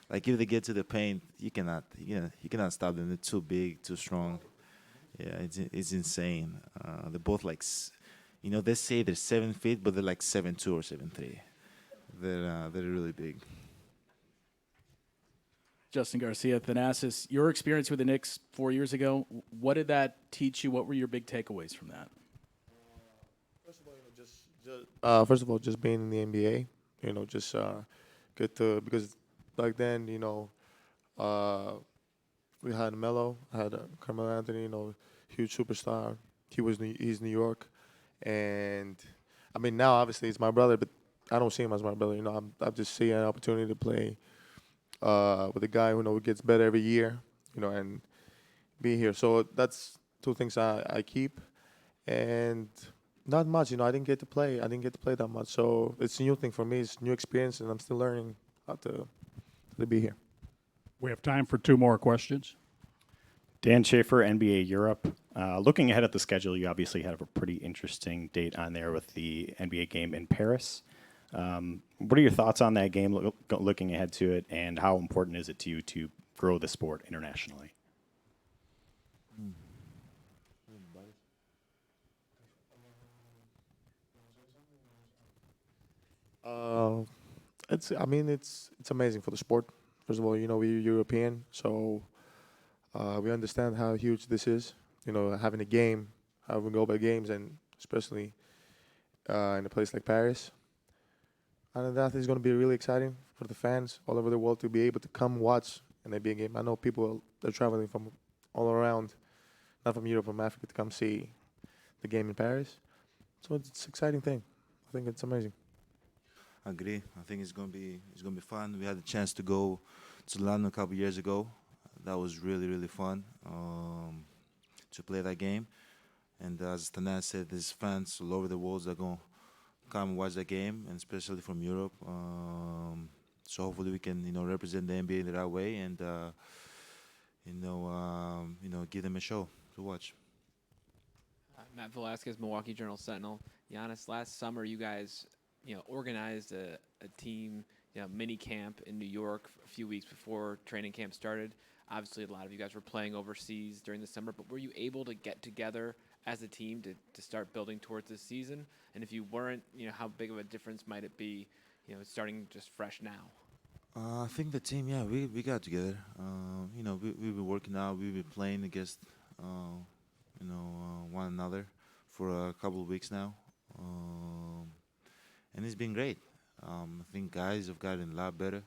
Like if they get to the paint, you cannot stop them. They're too big, too strong. Yeah, it's insane. They're both like, you know, they say they're 7 feet, but they're like 7'2" or 7'3". They're really big. Justin Garcia, Thanasis, your experience with the Knicks 4 years ago, what did that teach you? What were your big takeaways from that? First of all, just being in the NBA, you know, just get to, because back then, you know, we had Melo, had Carmelo Anthony, you know, huge superstar. He's New York, and I mean now obviously it's my brother, but I don't see him as my brother. You know, I'm just seeing an opportunity to play with a guy who, you know, gets better every year, you know, and be here. So that's two things I keep, and not much. You know, I didn't get to play that much. So it's a new thing for me. It's a new experience, and I'm still learning how to be here. We have time for 2 more questions. Dan Schaefer, NBA Europe. Looking ahead at the schedule, you obviously have a pretty interesting date on there with the NBA game in Paris. What are your thoughts on that game, looking ahead to it, and how important is it to you to grow the sport internationally? It's amazing for the sport. First of all, you know, we're European, so we understand how huge this is. You know, having a game, having global games, and especially in a place like Paris. And that is going to be really exciting for the fans all over the world to be able to come watch an NBA game. I know people are traveling from all around, not from Europe, from Africa, to come see the game in Paris. So it's an exciting thing. I think it's amazing. I agree. I think it's gonna be fun. We had the chance to go to London a couple years ago. That was really fun to play that game. And as Tanas said, there's fans all over the world that are gonna come and watch that game, and especially from Europe. So hopefully we can, you know, represent the NBA in the right way, and give them a show to watch. Matt Velasquez, Milwaukee Journal Sentinel. Giannis, last summer you guys, organized a team, mini camp in New York a few weeks before training camp started. Obviously, a lot of you guys were playing overseas during the summer, but were you able to get together as a team to start building towards this season? And if you weren't, how big of a difference might it be, starting just fresh now? I think the team, we got together. We've been working out. We've been playing against, one another for a couple of weeks now. And it's been great. I think guys have gotten a lot better.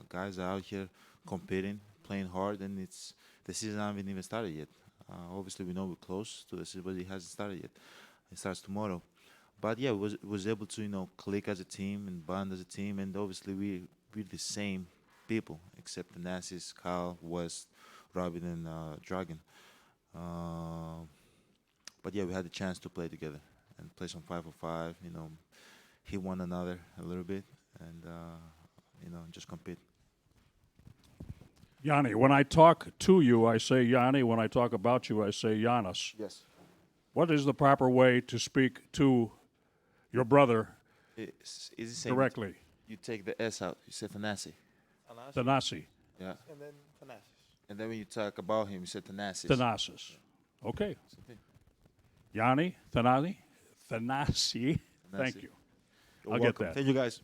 Guys are out here competing, playing hard, and the season hasn't even started yet. Obviously, we know we're close to the season, but it hasn't started yet. It starts tomorrow. But yeah, was able to click as a team and bond as a team, and obviously we're the same people except the Nazis, Kyle, West, Robin, and Dragon. But yeah, we had the chance to play together, and play some 5-on-5. You know, hit one another a little bit, and you know, just compete. Yanni, when I talk to you, I say Yanni. When I talk about you, I say Giannis. Yes. What is the proper way to speak to your brother It's the same. directly? You take the S out. You say Thanasi. Thanasi. Yeah. And then Thanasis. And then when you talk about him, you say Thanasis. Thanasis. Okay. Yanni, Thanasi. Thank Thanasi. you. You're I'll welcome. get that. Thank you, guys.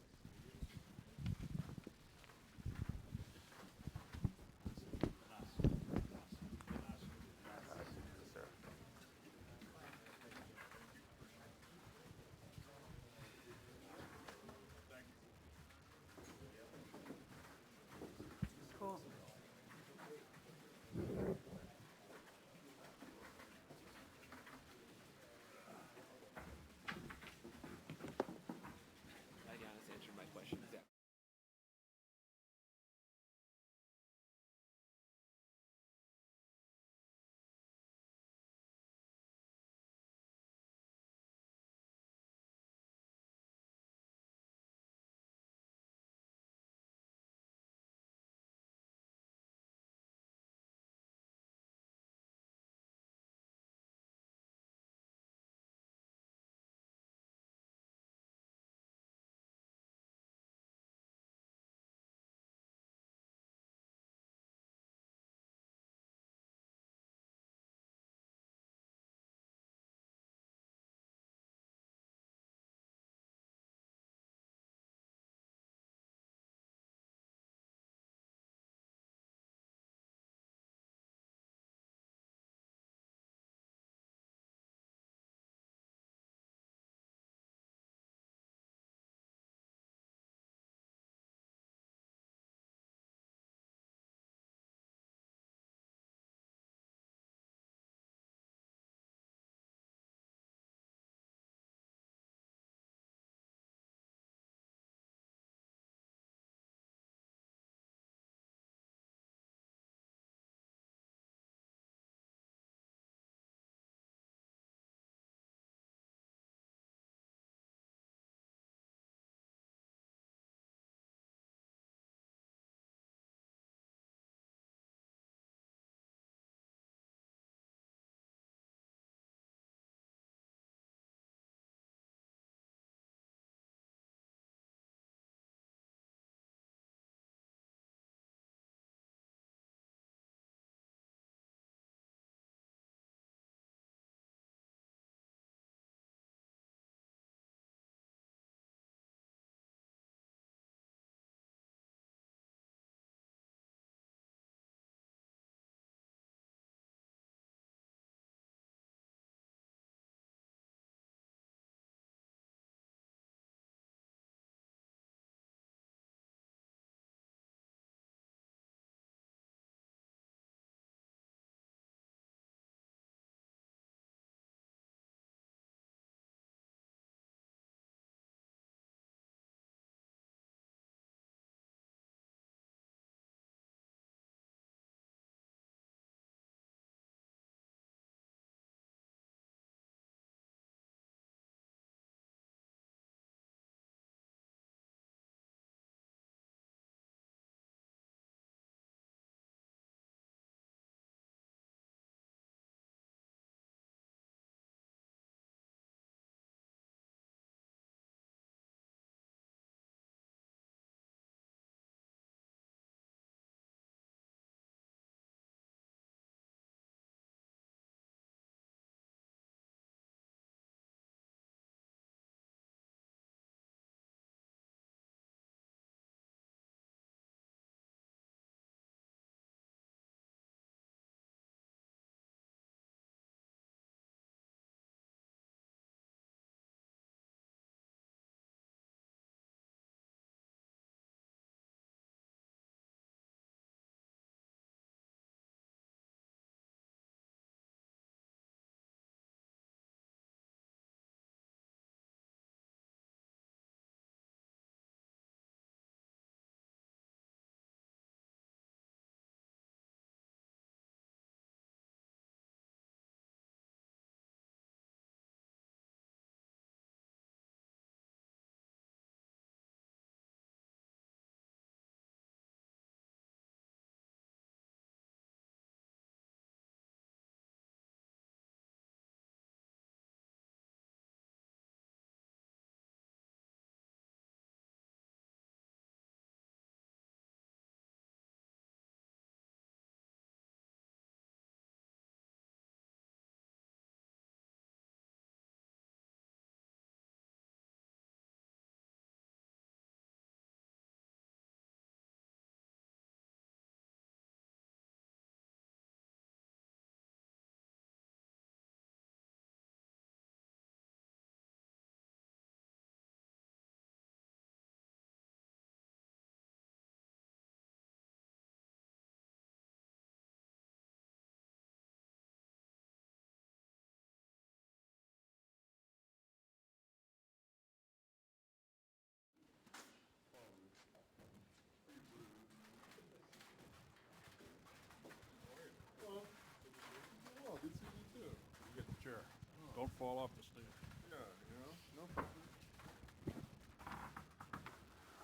Don't fall off the stage.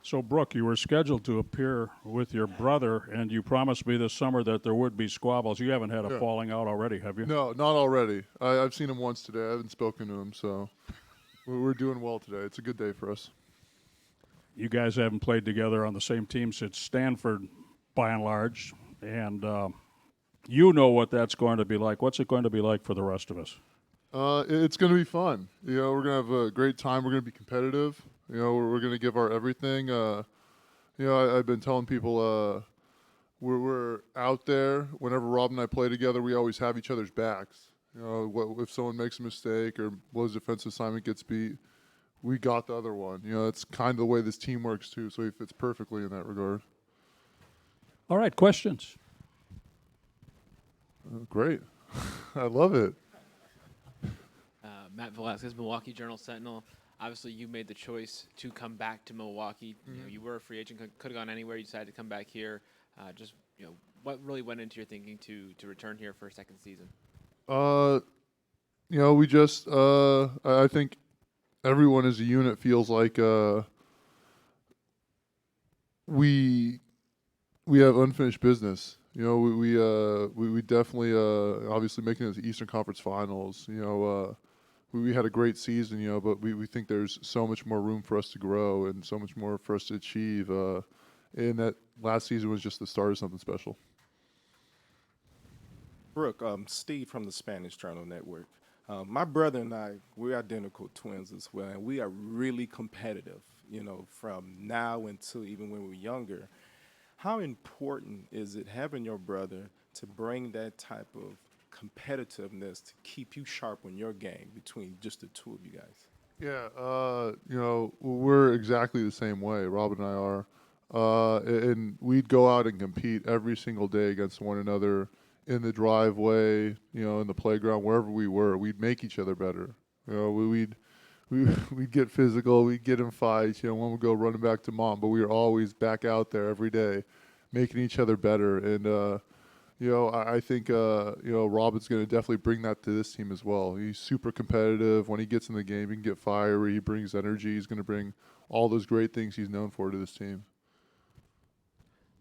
So, Brooke, you were scheduled to appear with your brother, and you promised me this summer that there would be squabbles. You haven't had a falling out already, have you? No, not already. I've seen him once today. I haven't spoken to him, so we're doing well today. It's a good day for us. You guys haven't played together on the same team since Stanford, by and large, and you know what that's going to be like. What's it going to be like for the rest of us? It's going to be fun. We're going to have a great time. We're going to be competitive. We're going to give our everything. I've been telling people we're out there. Whenever Rob and I play together, we always have each other's backs. If someone makes a mistake or Blood's defensive assignment gets beat, we got the other one. It's kind of the way this team works too, so he fits perfectly in that regard. All right, questions? Great. I love it. Matt Velasquez, Milwaukee Journal-Sentinel. Obviously, you made the choice to come back to Milwaukee. You were a free agent, could have gone anywhere. You decided to come back here. What really went into your thinking to return here for a second season? We just I think everyone as a unit feels like we have unfinished business. We definitely obviously making it to the Eastern Conference Finals. We had a great season, but we think there's so much more room for us to grow and so much more for us to achieve. And that last season was just the start of something special. Brooke, Steve from the Spanish Journal Network. My brother and I, we're identical twins as well, and we are really competitive, from now until even when we're younger. How important is it having your brother to bring that type of competitiveness to keep you sharp on your game between just the two of you guys? Yeah, we're exactly the same way. Rob and I are. And we'd go out and compete every single day against one another in the driveway, in the playground, wherever we were. We'd make each other better. We'd get physical. We'd get in fights. One would go running back to mom, but we were always back out there every day, making each other better. And I think Robin's going to definitely bring that to this team as well. He's super competitive. When he gets in the game, he can get fiery. He brings energy. He's going to bring all those great things he's known for to this team.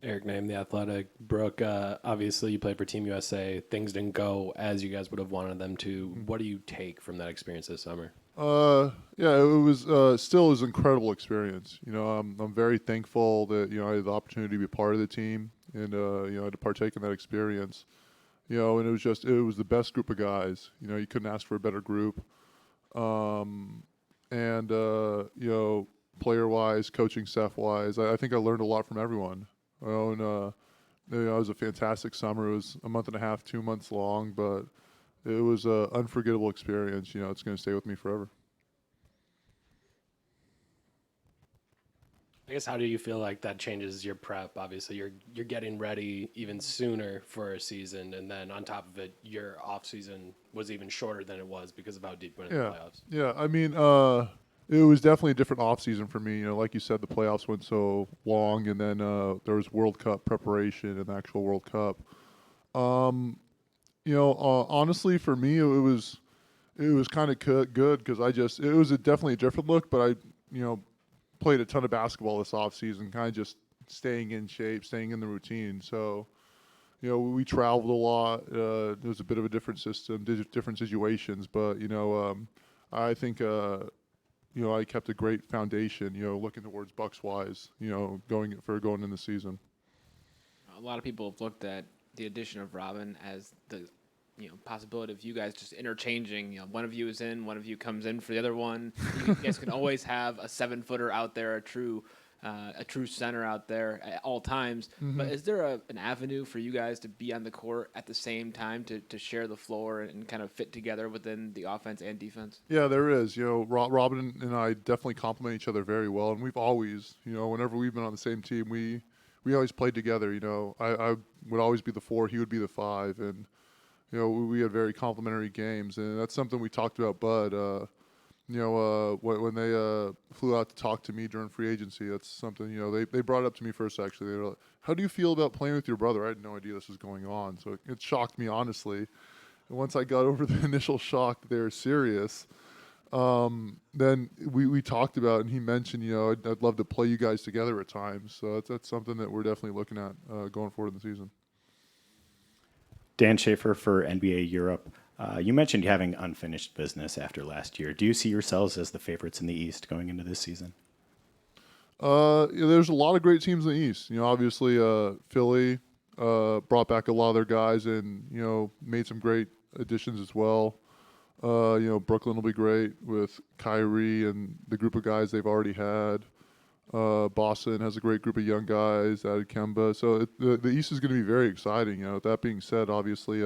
Eric Name, The Athletic. Brooke, obviously you played for Team USA. Things didn't go as you guys would have wanted them to. What do you take from that experience this summer? Yeah, it was still an incredible experience. I'm very thankful that I had the opportunity to be part of the team and to partake in that experience. And it was the best group of guys. You couldn't ask for a better group. Player wise, coaching staff wise, I think I learned a lot from everyone. It was a fantastic summer. It was a month and a half, 2 months long, but it was an unforgettable experience. It's going to stay with me forever. I guess how do you feel like that changes your prep? Obviously, you're getting ready even sooner for a season, and then on top of it, your off season was even shorter than it was because of how deep we went in the playoffs. Yeah, I mean, it was definitely a different off season for me. Like you said, the playoffs went so long, and then there was World Cup preparation and the actual World Cup. Honestly, for me, it was kind of good because it was definitely a different look, but I played a ton of basketball this offseason, kind of just staying in shape, staying in the routine. So, we traveled a lot. It was a bit of a different system, different situations, but I think I kept a great foundation. Looking towards Bucs wise, going in the season. A lot of people have looked at the addition of Robin as the possibility of you guys just interchanging. One of you is in, one of you comes in for the other one. You guys can always have a 7-footer out there, a true center out there at all times. Mm-hmm. But is there an avenue for you guys to be on the court at the same time to share the floor and kind of fit together within the offense and defense? Yeah, there is. Robin and I definitely complement each other very well, and we've always, whenever we've been on the same team, we always played together. I would always be the 4, he would be the 5, and we had very complementary games, and that's something we talked about. Bud, when they flew out to talk to me during free agency, that's something they brought it up to me first. Actually, they were like, "How do you feel about playing with your brother?" I had no idea this was going on, so it shocked me honestly. once I got over the initial shock that they were serious, then we talked about it, and he mentioned, I'd love to play you guys together at times. So that's something that we're definitely looking at going forward in the season. Dan Schaefer for NBA Europe. You mentioned having unfinished business after last year. Do you see yourselves as the favorites in the East going into this season? There's a lot of great teams in the East. Obviously, Philly brought back a lot of their guys and, made some great additions as well. Brooklyn will be great with Kyrie and the group of guys they've already had. Boston has a great group of young guys, added Kemba. So the East is going to be very exciting. That being said, obviously,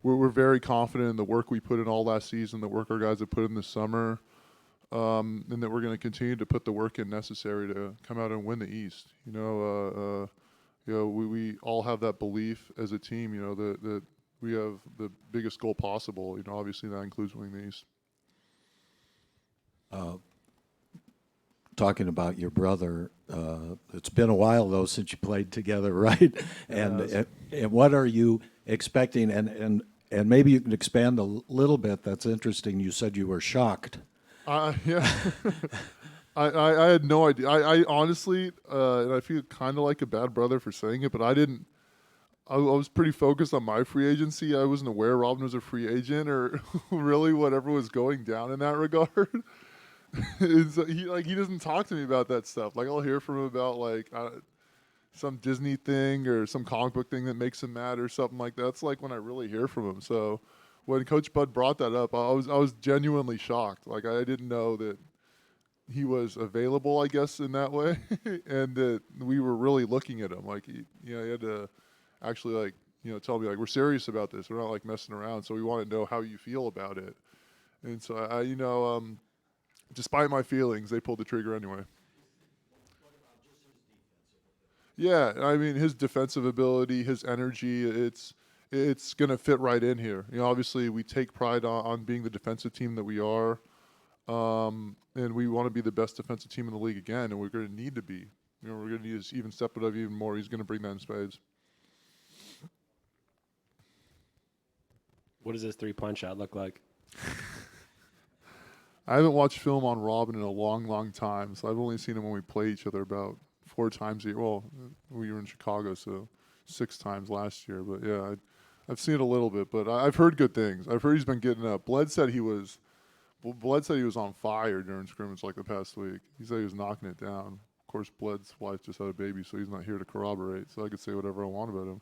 we're very confident in the work we put in all last season, the work our guys have put in this summer, and that we're going to continue to put the work in necessary to come out and win the East. We all have that belief as a team, that we have the biggest goal possible. Obviously that includes winning the East. Talking about your brother, it's been a while though since you played together, right? And what are you expecting? And maybe you can expand a little bit. That's interesting. You said you were shocked. Yeah. I had no idea. I honestly, and I feel kind of like a bad brother for saying it, but I didn't. I was pretty focused on my free agency. I wasn't aware Robin was a free agent or really whatever was going down in that regard. He doesn't talk to me about that stuff. Like I'll hear from him about some Disney thing or some comic book thing that makes him mad or something like that. That's like when I really hear from him. So when Coach Bud brought that up, I was genuinely shocked. Like I didn't know that he was available, I guess, in that way, and that we were really looking at him. Like he had to actually tell me we're serious about this. We're not messing around. So we want to know how you feel about it. And so despite my feelings, they pulled the trigger anyway. Yeah, I mean his defensive ability, his energy, it's gonna fit right in here. Obviously we take pride on being the defensive team that we are, and we want to be the best defensive team in the league again, and we're going to need to be. We're going to need to even step it up even more. He's going to bring that in spades. What does his three-point shot look like? I haven't watched film on Robin in a long, long time, so I've only seen him when we play each other about 4 times a year. Well, we were in Chicago, so 6 times last year. But yeah, I've seen it a little bit, but I've heard good things. I've heard he's been getting up. Bled said he was on fire during scrimmage the past week. He said he was knocking it down. Of course, Bled's wife just had a baby, so he's not here to corroborate. So I could say whatever I want about him.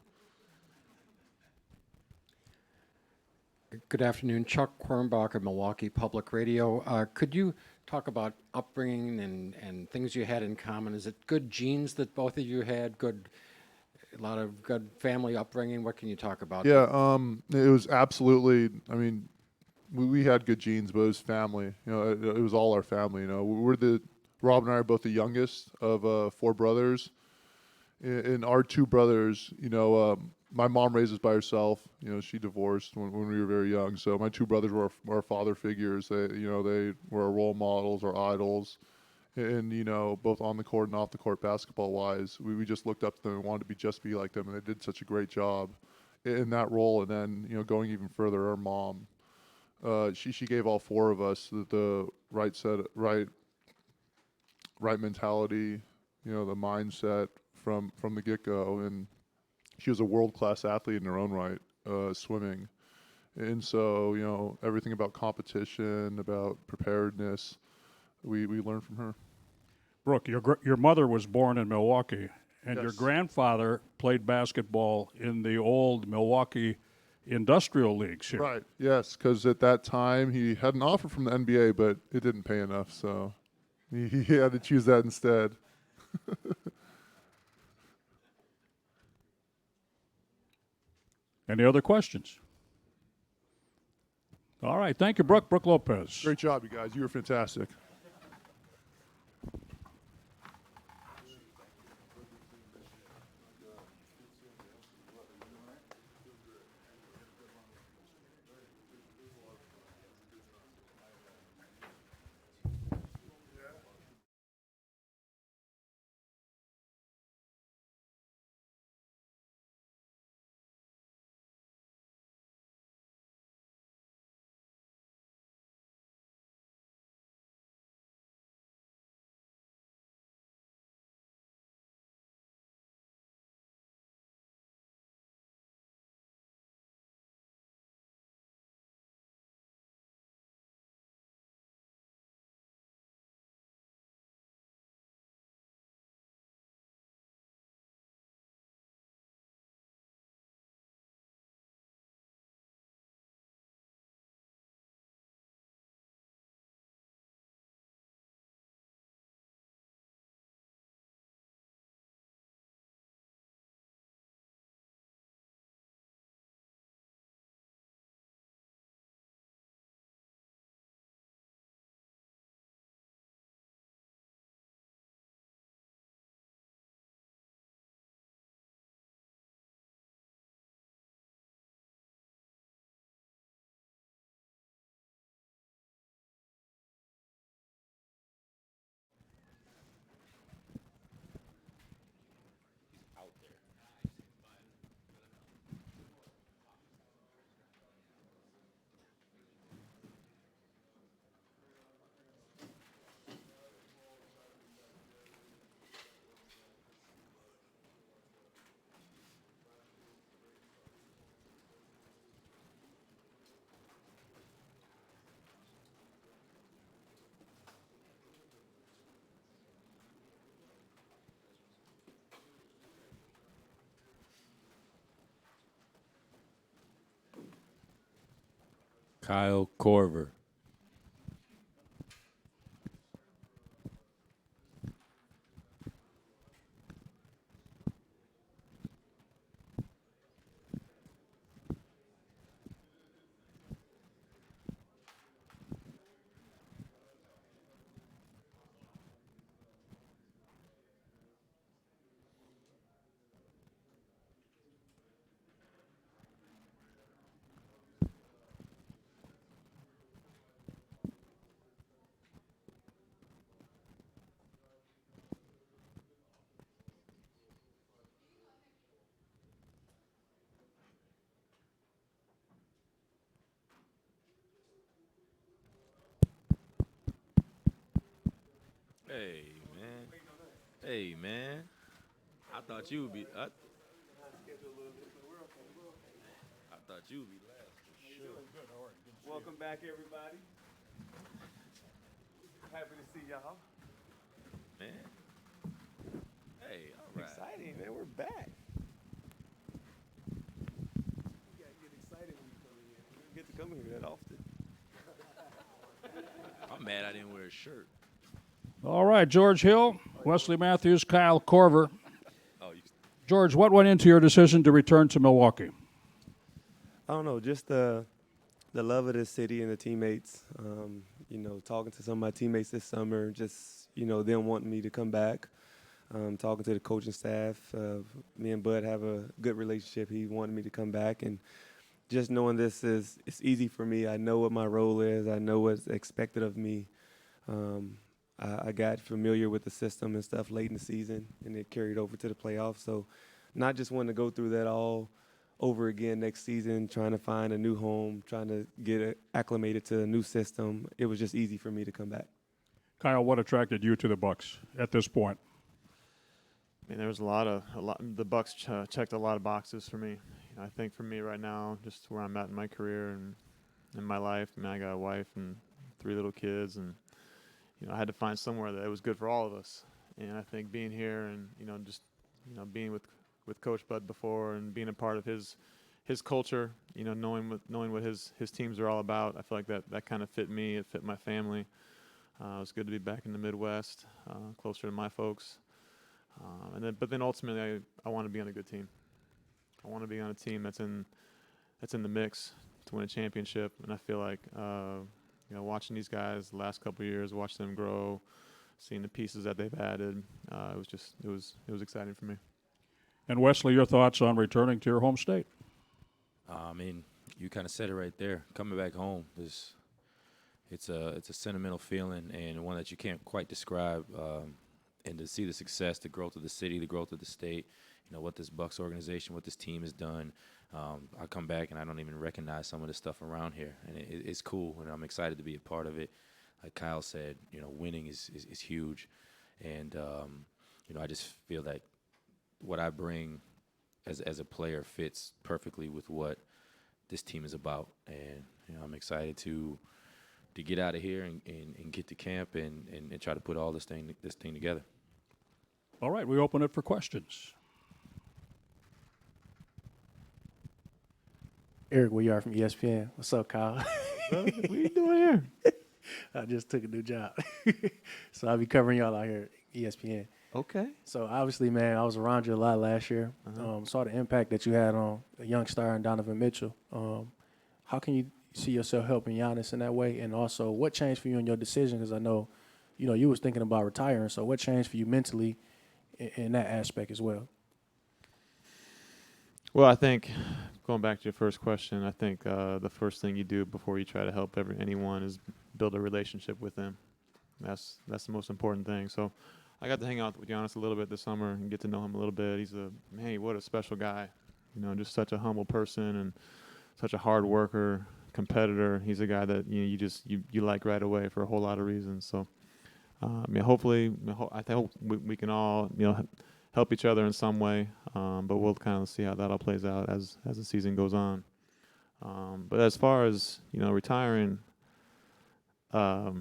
Good afternoon. Chuck Quirnbacher, Milwaukee Public Radio. Could you talk about upbringing and things you had in common? Is it good genes that both of you had? A lot of good family upbringing? What can you talk about? Yeah, it was absolutely, I mean, we had good genes, but it was family. It was all our family. Rob and I are both the youngest of 4 brothers. And our 2 brothers, my mom raised us by herself. She divorced when we were very young. So my 2 brothers were our father figures. They were our role models, our idols. And, both on the court and off the court basketball-wise, we just looked up to them and wanted to just be like them. And they did such a great job in that role. And then, going even further, our mom, she gave all 4 of us the right mentality, the mindset from the get-go. And she was a world-class athlete in her own right, swimming. And so, everything about competition, about preparedness, we learned from her. Brooke, your mother was born in Milwaukee, and your Yes. grandfather played basketball in the old Milwaukee Industrial Leagues here. Right, yes, because at that time he had an offer from the NBA, but it didn't pay enough, so he had to choose that instead. Any other questions? All right, thank you, Brooke. Brooke Lopez. Great job, you guys. You were fantastic. Kyle Korver. Hey, man. Hey, man. I thought you would be. I thought you would be last for sure. Welcome back, everybody. Happy to see y'all. Man. Hey, all right. Exciting, man. We're back. You gotta get excited when you come in here. You don't get to come here that often. I'm mad I didn't wear a shirt. All right, George Hill, Wesley Matthews, Kyle Korver. Oh, George, what went into your decision to return to Milwaukee? I don't know, just the love of the city and the teammates. Talking to some of my teammates this summer, just them wanting me to come back. Talking to the coaching staff, me and Bud have a good relationship. He wanted me to come back, and just knowing it's easy for me. I know what my role is. I know what's expected of me. I got familiar with the system and stuff late in the season, and it carried over to the playoffs. So not just wanting to go through that all over again next season, trying to find a new home, trying to get acclimated to a new system. It was just easy for me to come back. Kyle, what attracted you to the Bucs at this point? I mean, there was a lot. The Bucs checked a lot of boxes for me. I think for me right now, just where I'm at in my career and in my life. I mean, I got a wife and 3 little kids, and I had to find somewhere that was good for all of us. And I think being here and being with Coach Bud before and being a part of his culture, knowing what his teams are all about, I feel like that kind of fit me. It fit my family. It was good to be back in the Midwest, closer to my folks. But then ultimately, I want to be on a good team. I want to be on a team that's in the mix to win a championship. And I feel like watching these guys the last couple of years, watch them grow, seeing the pieces that they've added, it was exciting for me. And Wesley, your thoughts on returning to your home state? I mean, you kind of said it right there. Coming back home it's a sentimental feeling and one that you can't quite describe. And to see the success, the growth of the city, the growth of the state, what this Bucs organization, what this team has done. I come back and I don't even recognize some of the stuff around here, and it's cool, and I'm excited to be a part of it. Like Kyle said, winning is huge, and I just feel that what I bring as a player fits perfectly with what this team is about, and I'm excited to get out of here and get to camp and try to put all this thing together. All right, we open it for questions. Eric, we are from ESPN. What's up, Kyle? What are you doing here? I just took a new job. So I'll be covering y'all out here at ESPN. Okay. So obviously, man, I was around you a lot last year. Saw the impact that you had on a young star and Donovan Mitchell. How can you see yourself helping Giannis in that way? And also, what changed for you in your decision? Because I know, you was thinking about retiring. So what changed for you mentally in that aspect as well? Well, I think going back to your first question, I think the first thing you do before you try to help anyone is build a relationship with them. That's the most important thing. So I got to hang out with Giannis a little bit this summer and get to know him a little bit. He's what a special guy. Just such a humble person and such a hard worker, competitor. He's a guy that you like right away for a whole lot of reasons. So hopefully, I hope we can all help each other in some way. But we'll kind of see how that all plays out as the season goes on. But as far as retiring, I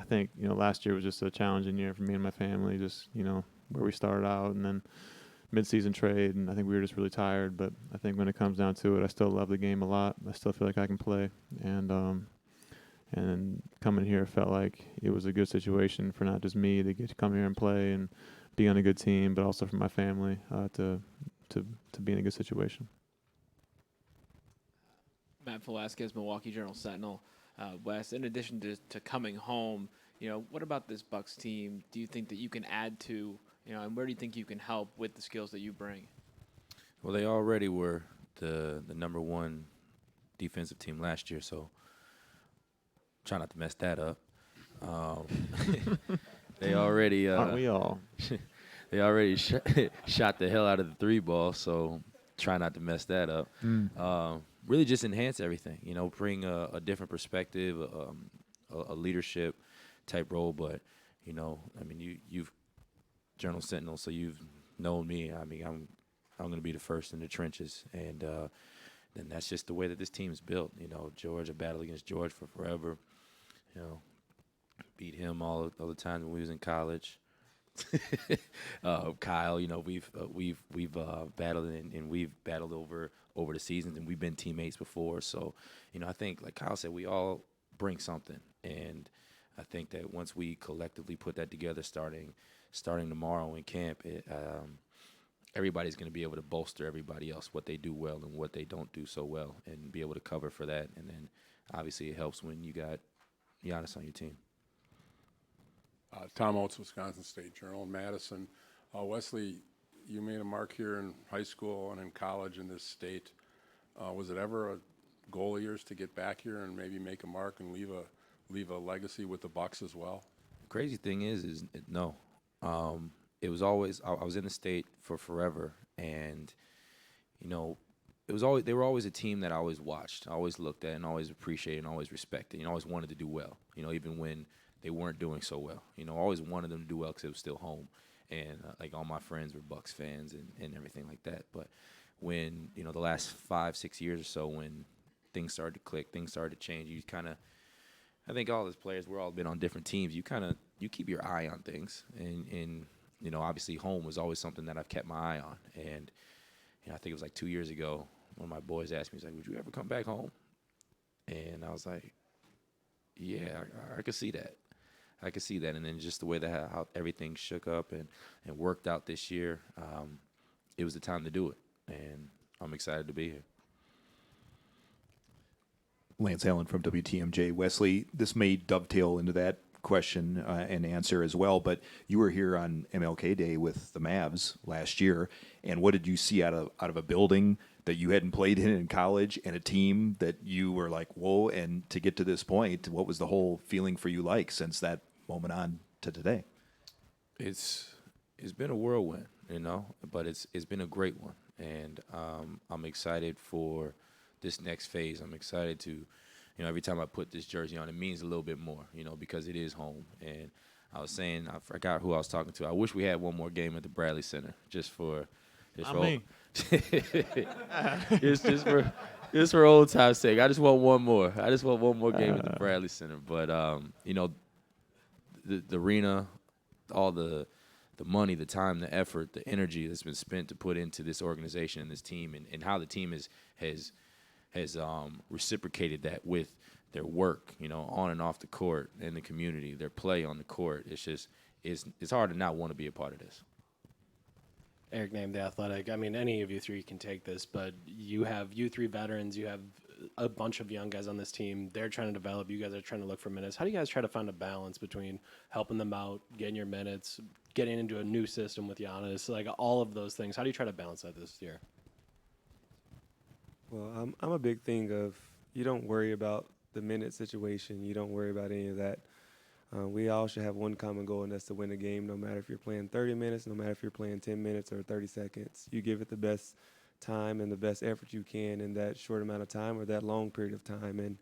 think last year was just a challenging year for me and my family. Just where we started out, and then mid-season trade, and I think we were just really tired. But I think when it comes down to it, I still love the game a lot. I still feel like I can play, and coming here felt like it was a good situation for not just me to get to come here and play and be on a good team, but also for my family to be in a good situation. Matt Velasquez, Milwaukee Journal-Sentinel. Wes, in addition to coming home, what about this Bucs team do you think that you can add to, and where do you think you can help with the skills that you bring? Well, they already were the number one defensive team last year, so try not to mess that up. They already aren't we all? They already shot the hell out of the 3 ball, so try not to mess that up. Really just enhance everything, bring a different perspective, a leadership type role. But, you've Journal Sentinel, so you've known me. I'm going to be the first in the trenches, and then that's just the way that this team's built. George, I battled against George for forever. Beat him all the time when we was in college. Kyle, we've battled and we've battled over the seasons, and we've been teammates before. So, I think, like Kyle said, we all bring something, and I think that once we collectively put that together, starting tomorrow in camp, everybody's going to be able to bolster everybody else, what they do well and what they don't do so well, and be able to cover for that. And then, obviously, it helps when you got Giannis on your team. Tom Oates, Wisconsin State Journal in Madison. Wesley, you made a mark here in high school and in college in this state. Was it ever a goal of yours to get back here and maybe make a mark and leave a legacy with the Bucs as well? Crazy thing is no. It was always I was in the state for forever, and it was always they were always a team that I always watched, I always looked at, and always appreciated, and always respected. Always wanted to do well. Even when they weren't doing so well. I always wanted them to do well because it was still home, and like all my friends were Bucs fans and everything like that. But when the last 5-6 years or so, when things started to click, things started to change, you kind of, I think all those players, we're all been on different teams. You keep your eye on things, and obviously home was always something that I've kept my eye on. And I think it was like 2 years ago, one of my boys asked me, he's like, "Would you ever come back home?" And I was like, "Yeah, I could see that." I could see that, and then just the way that how everything shook up and worked out this year, it was the time to do it, and I'm excited to be here. Lance Allen from WTMJ. Wesley, this may dovetail into that question and answer as well, but you were here on MLK Day with the Mavs last year, and what did you see out of a building that you hadn't played in college, and a team that you were like, whoa, and to get to this point, what was the whole feeling for you like since that moment on to today? It's been a whirlwind, but it's been a great one, and I'm excited for this next phase. I'm excited to, every time I put this jersey on, it means a little bit more, because it is home. And I was saying, I forgot who I was talking to. I wish we had one more game at the Bradley Center, just for old time's sake. I just want one more. I just want one more game at the Bradley Center. But the arena, all the money, the time, the effort, the energy that's been spent to put into this organization and this team, and how the team has reciprocated that with their work, on and off the court, in the community, their play on the court. It's just it's hard to not want to be a part of this. Eric Name, The Athletic. Any of you three can take this, but you three veterans, you have a bunch of young guys on this team. They're trying to develop. You guys are trying to look for minutes. How do you guys try to find a balance between helping them out, getting your minutes, getting into a new system with Giannis, like all of those things? How do you try to balance that this year? Well, I'm a big thing of you don't worry about the minute situation. You don't worry about any of that. We all should have one common goal, and that's to win the game, no matter if you're playing 30 minutes, no matter if you're playing 10 minutes or 30 seconds. You give it the best time and the best effort you can in that short amount of time or that long period of time. And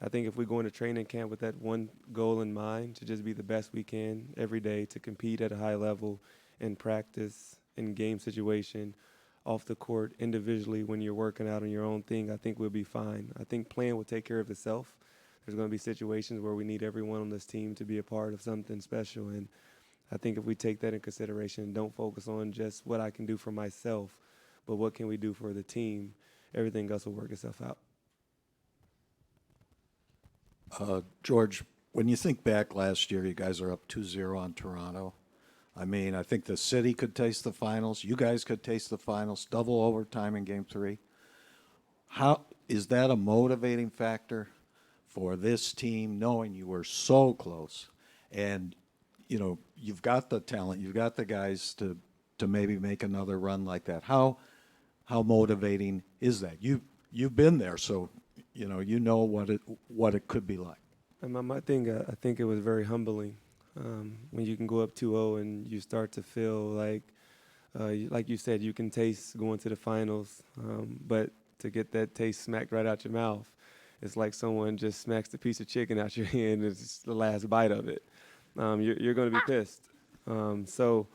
I think if we go into training camp with that one goal in mind, to just be the best we can every day, to compete at a high level in practice, in game situation, off the court, individually, when you're working out on your own thing, I think we'll be fine. I think playing will take care of itself. There's going to be situations where we need everyone on this team to be a part of something special. And I think if we take that in consideration and don't focus on just what I can do for myself, but what can we do for the team, everything else will work itself out. George, when you think back last year, you guys are up 2-0 on Toronto. I mean, I think the city could taste the finals. You guys could taste the finals, double overtime in Game 3. How is that a motivating factor for this team, knowing you were so close? And, you know, you've got the talent, you've got the guys to maybe make another run like that. How motivating is that? You've been there, so you know what it could be like. My thing, I think it was very humbling when you can go up 2-0 and you start to feel like you said, you can taste going to the finals, but to get that taste smacked right out your mouth, it's like someone just smacks the piece of chicken out your hand. It's the last bite of it. You're going to be pissed. So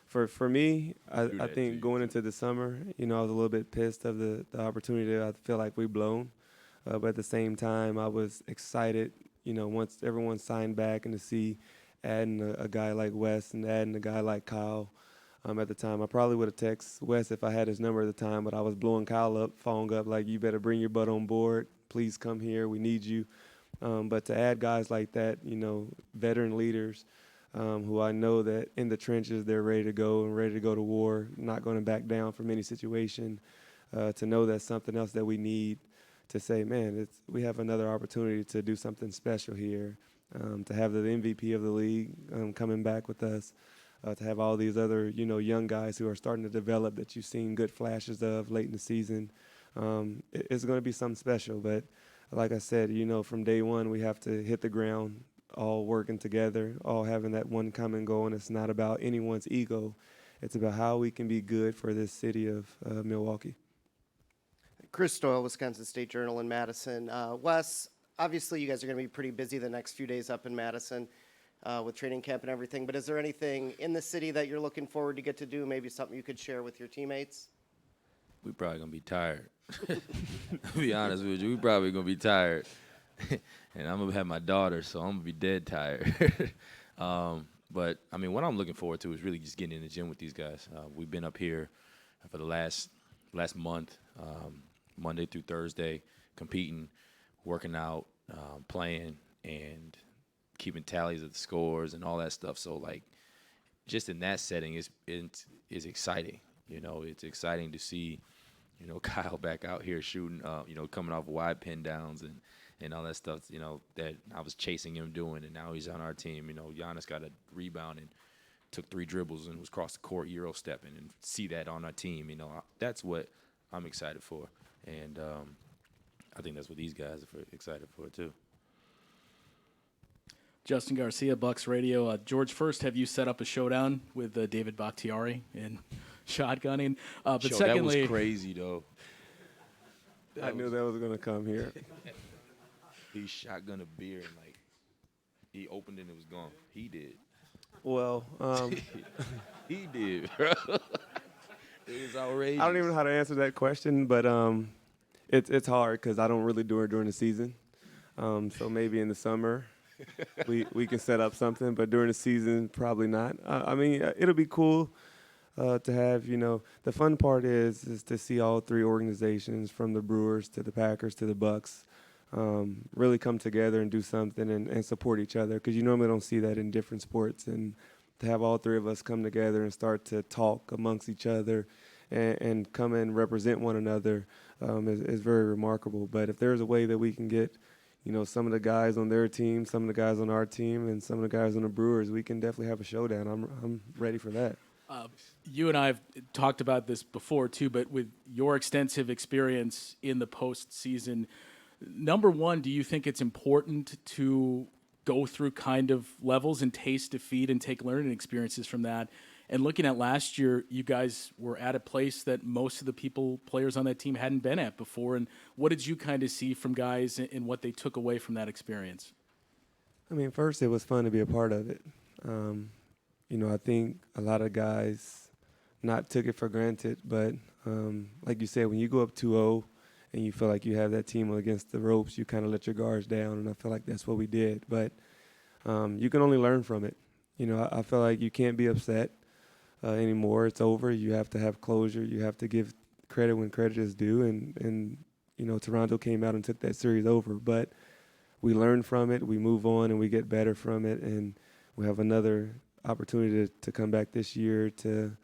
for me, I think going into the summer, I was a little bit pissed of the opportunity that I feel like we've blown. But at the same time, I was excited, once everyone signed back, and to see adding a guy like Wes and adding a guy like Kyle. At the time, I probably would have texted Wes if I had his number at the time, but I was blowing Kyle up, phone up, like, you better bring your butt on board. Please come here. We need you. But to add guys like that, veteran leaders who I know that in the trenches they're ready to go and ready to go to war, not going to back down from any situation, to know that's something else that we need, to say, man, we have another opportunity to do something special here, to have the MVP of the league coming back with us, to have all these other, young guys who are starting to develop that you've seen good flashes of late in the season. It's going to be something special. But like I said, from day one, we have to hit the ground, all working together, all having that one common goal. And it's not about anyone's ego. It's about how we can be good for this city of Milwaukee. Chris Doyle, Wisconsin State Journal in Madison. Wes, obviously you guys are going to be pretty busy the next few days up in Madison with training camp and everything, but is there anything in the city that you're looking forward to get to do, maybe something you could share with your teammates? We probably going to be tired. To be honest with you, we probably going to be tired. And I'm going to have my daughter, so I'm going to be dead tired. But, I mean, what I'm looking forward to is really just getting in the gym with these guys. We've been up here for the last month, Monday through Thursday, competing, working out, playing, and keeping tallies of the scores and all that stuff. So, like, just in that setting is exciting. It's exciting to see, Kyle back out here shooting, coming off wide pin downs and all that stuff, that I was chasing him doing, and now he's on our team. Giannis got a rebound and took 3 dribbles and was across the court Euro stepping, and see that on our team. That's what I'm excited for. And I think that's what these guys are excited for, too. Justin Garcia, Bucs Radio. George, first, have you set up a showdown with David Bakhtiari in shotgunning? But secondly, that was crazy, though. I knew that was going to come here. He shotgunned a beer and, like, he opened it and it was gone. He did. Well, he did, bro. It was outrageous. I don't even know how to answer that question, but it's hard because I don't really do it during the season. So maybe in the summer we can set up something, but during the season, probably not. I mean, it'll be cool to have, the fun part is to see all 3 organizations, from the Brewers to the Packers to the Bucs, really come together and do something and support each other, because you normally don't see that in different sports. And to have all 3 of us come together and start to talk amongst each other and come and represent one another is very remarkable. But if there's a way that we can get, some of the guys on their team, some of the guys on our team, and some of the guys on the Brewers, we can definitely have a showdown. I'm ready for that. You and I have talked about this before, too, but with your extensive experience in the postseason, number one, do you think it's important to go through kind of levels and taste defeat and take learning experiences from that? And looking at last year, you guys were at a place that most of the players on that team hadn't been at before. And what did you kind of see from guys and what they took away from that experience? I mean, first, it was fun to be a part of it. I think a lot of guys not took it for granted, but like you said, when you go up 2-0 and you feel like you have that team against the ropes, you kind of let your guards down, and I feel like that's what we did. But you can only learn from it. I feel like you can't be upset anymore. It's over. You have to have closure. You have to give credit when credit is due. And Toronto came out and took that series over. But we learn from it. We move on and we get better from it. And we have another opportunity to come back this year to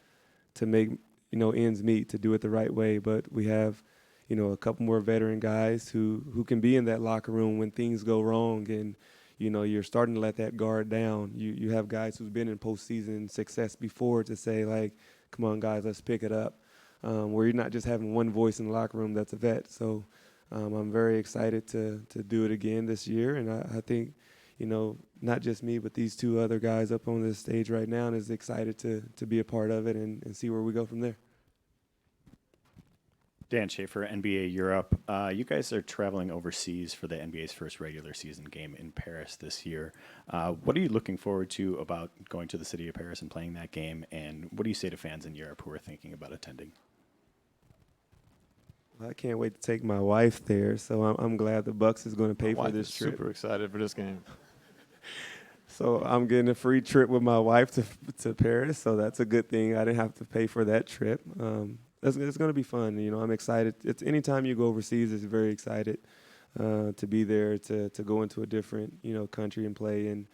make ends meet, to do it the right way. But we have a couple more veteran guys who can be in that locker room when things go wrong, and you're starting to let that guard down. You have guys who've been in postseason success before to say, like, come on guys, let's pick it up, where you're not just having one voice in the locker room that's a vet. So I'm very excited to do it again this year, and I think not just me, but these two other guys up on this stage right now is excited to be a part of it and see where we go from there. Dan Schaefer, NBA Europe. You guys are traveling overseas for the NBA's first regular season game in Paris this year. What are you looking forward to about going to the city of Paris and playing that game? And what do you say to fans in Europe who are thinking about attending? Well, I can't wait to take my wife there, so I'm glad the Bucs is going to pay My for wife this is trip. super excited for this game. So I'm getting a free trip with my wife to Paris, so that's a good thing. I didn't have to pay for that trip. It's going to be fun. I'm excited. It's anytime you go overseas, it's very excited to be there, to go into a different country and play and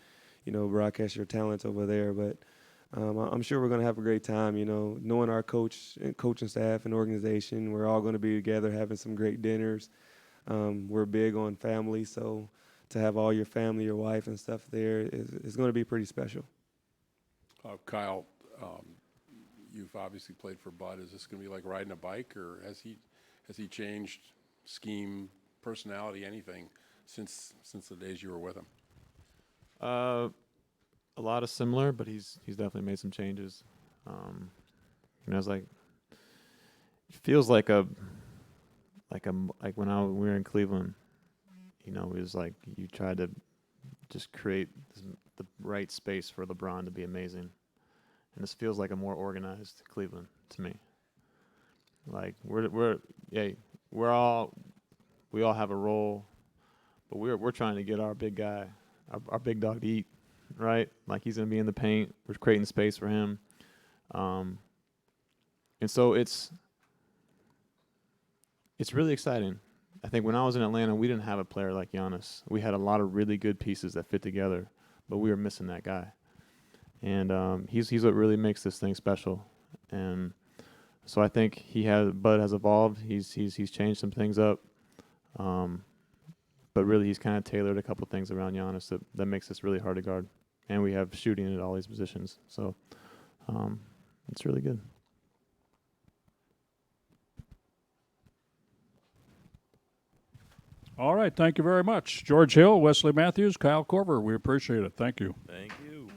broadcast your talents over there. But I'm sure we're going to have a great time. Knowing our coaching staff and organization, we're all going to be together having some great dinners. We're big on family, so to have all your family, your wife and stuff there is going to be pretty special. Kyle, you've obviously played for Bud. Is this going to be like riding a bike, or has he changed scheme, personality, anything since the days you were with him? A lot of similar, but he's definitely made some changes. It's like it feels like when we were in Cleveland. It was like you tried to just create the right space for LeBron to be amazing. And this feels like a more organized Cleveland to me. Like we all have a role, but we're trying to get our big guy, our big dog to eat, right? Like he's gonna be in the paint. We're creating space for him, and so it's really exciting. I think when I was in Atlanta, we didn't have a player like Giannis. We had a lot of really good pieces that fit together, but we were missing that guy. And he's what really makes this thing special. And so I think Bud has evolved. He's changed some things up. But really he's kind of tailored a couple things around Giannis that makes this really hard to guard. And we have shooting at all these positions. So it's really good. All right, thank you very much. George Hill, Wesley Matthews, Kyle Korver, we appreciate it. Thank you. Thank you.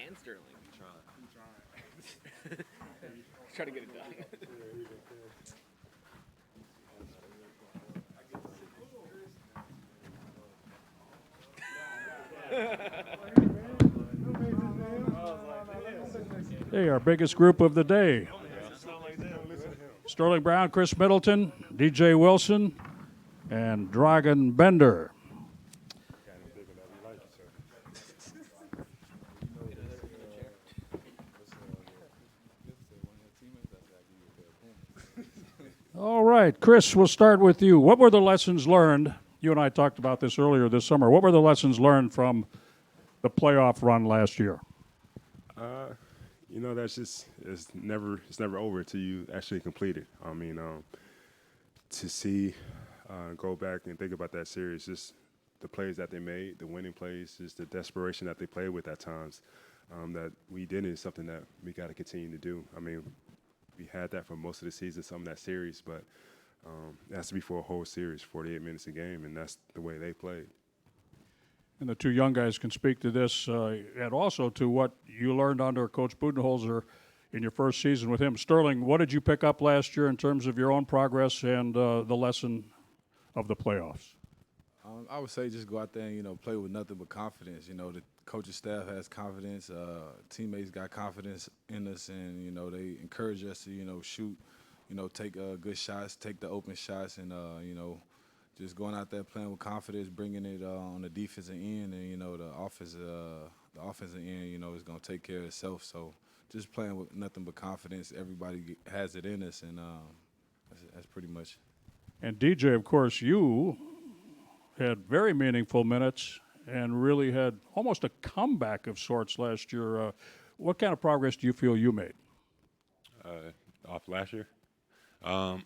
And Sterling. Try to get it done. Hey, our biggest group of the day. Sterling Brown, Chris Middleton, DJ Wilson, and Dragan Bender. All right, Chris, we'll start with you. What were the lessons learned? You and I talked about this earlier this summer. What were the lessons learned from the playoff run last year? You know, it's never over until you actually complete it. I mean, to see, go back and think about that series, just the plays that they made, the winning plays, just the desperation that they played with at times, that we did is something that we got to continue to do. I mean, we had that for most of the season, some of that series, but it has to be for a whole series, 48 minutes a game, and that's the way they played. And the two young guys can speak to this, and also to what you learned under Coach Budenholzer in your first season with him. Sterling, what did you pick up last year in terms of your own progress and the lesson of the playoffs? I would say just go out there and, play with nothing but confidence. The coaching staff has confidence. Teammates got confidence in us, and, they encourage us to, shoot, take good shots, take the open shots, and, just going out there playing with confidence, bringing it on the defensive end, and, the offensive end, is going to take care of itself. So just playing with nothing but confidence. Everybody has it in us, and that's pretty much. And DJ, of course, you had very meaningful minutes and really had almost a comeback of sorts last year. What kind of progress do you feel you made? Off last year? I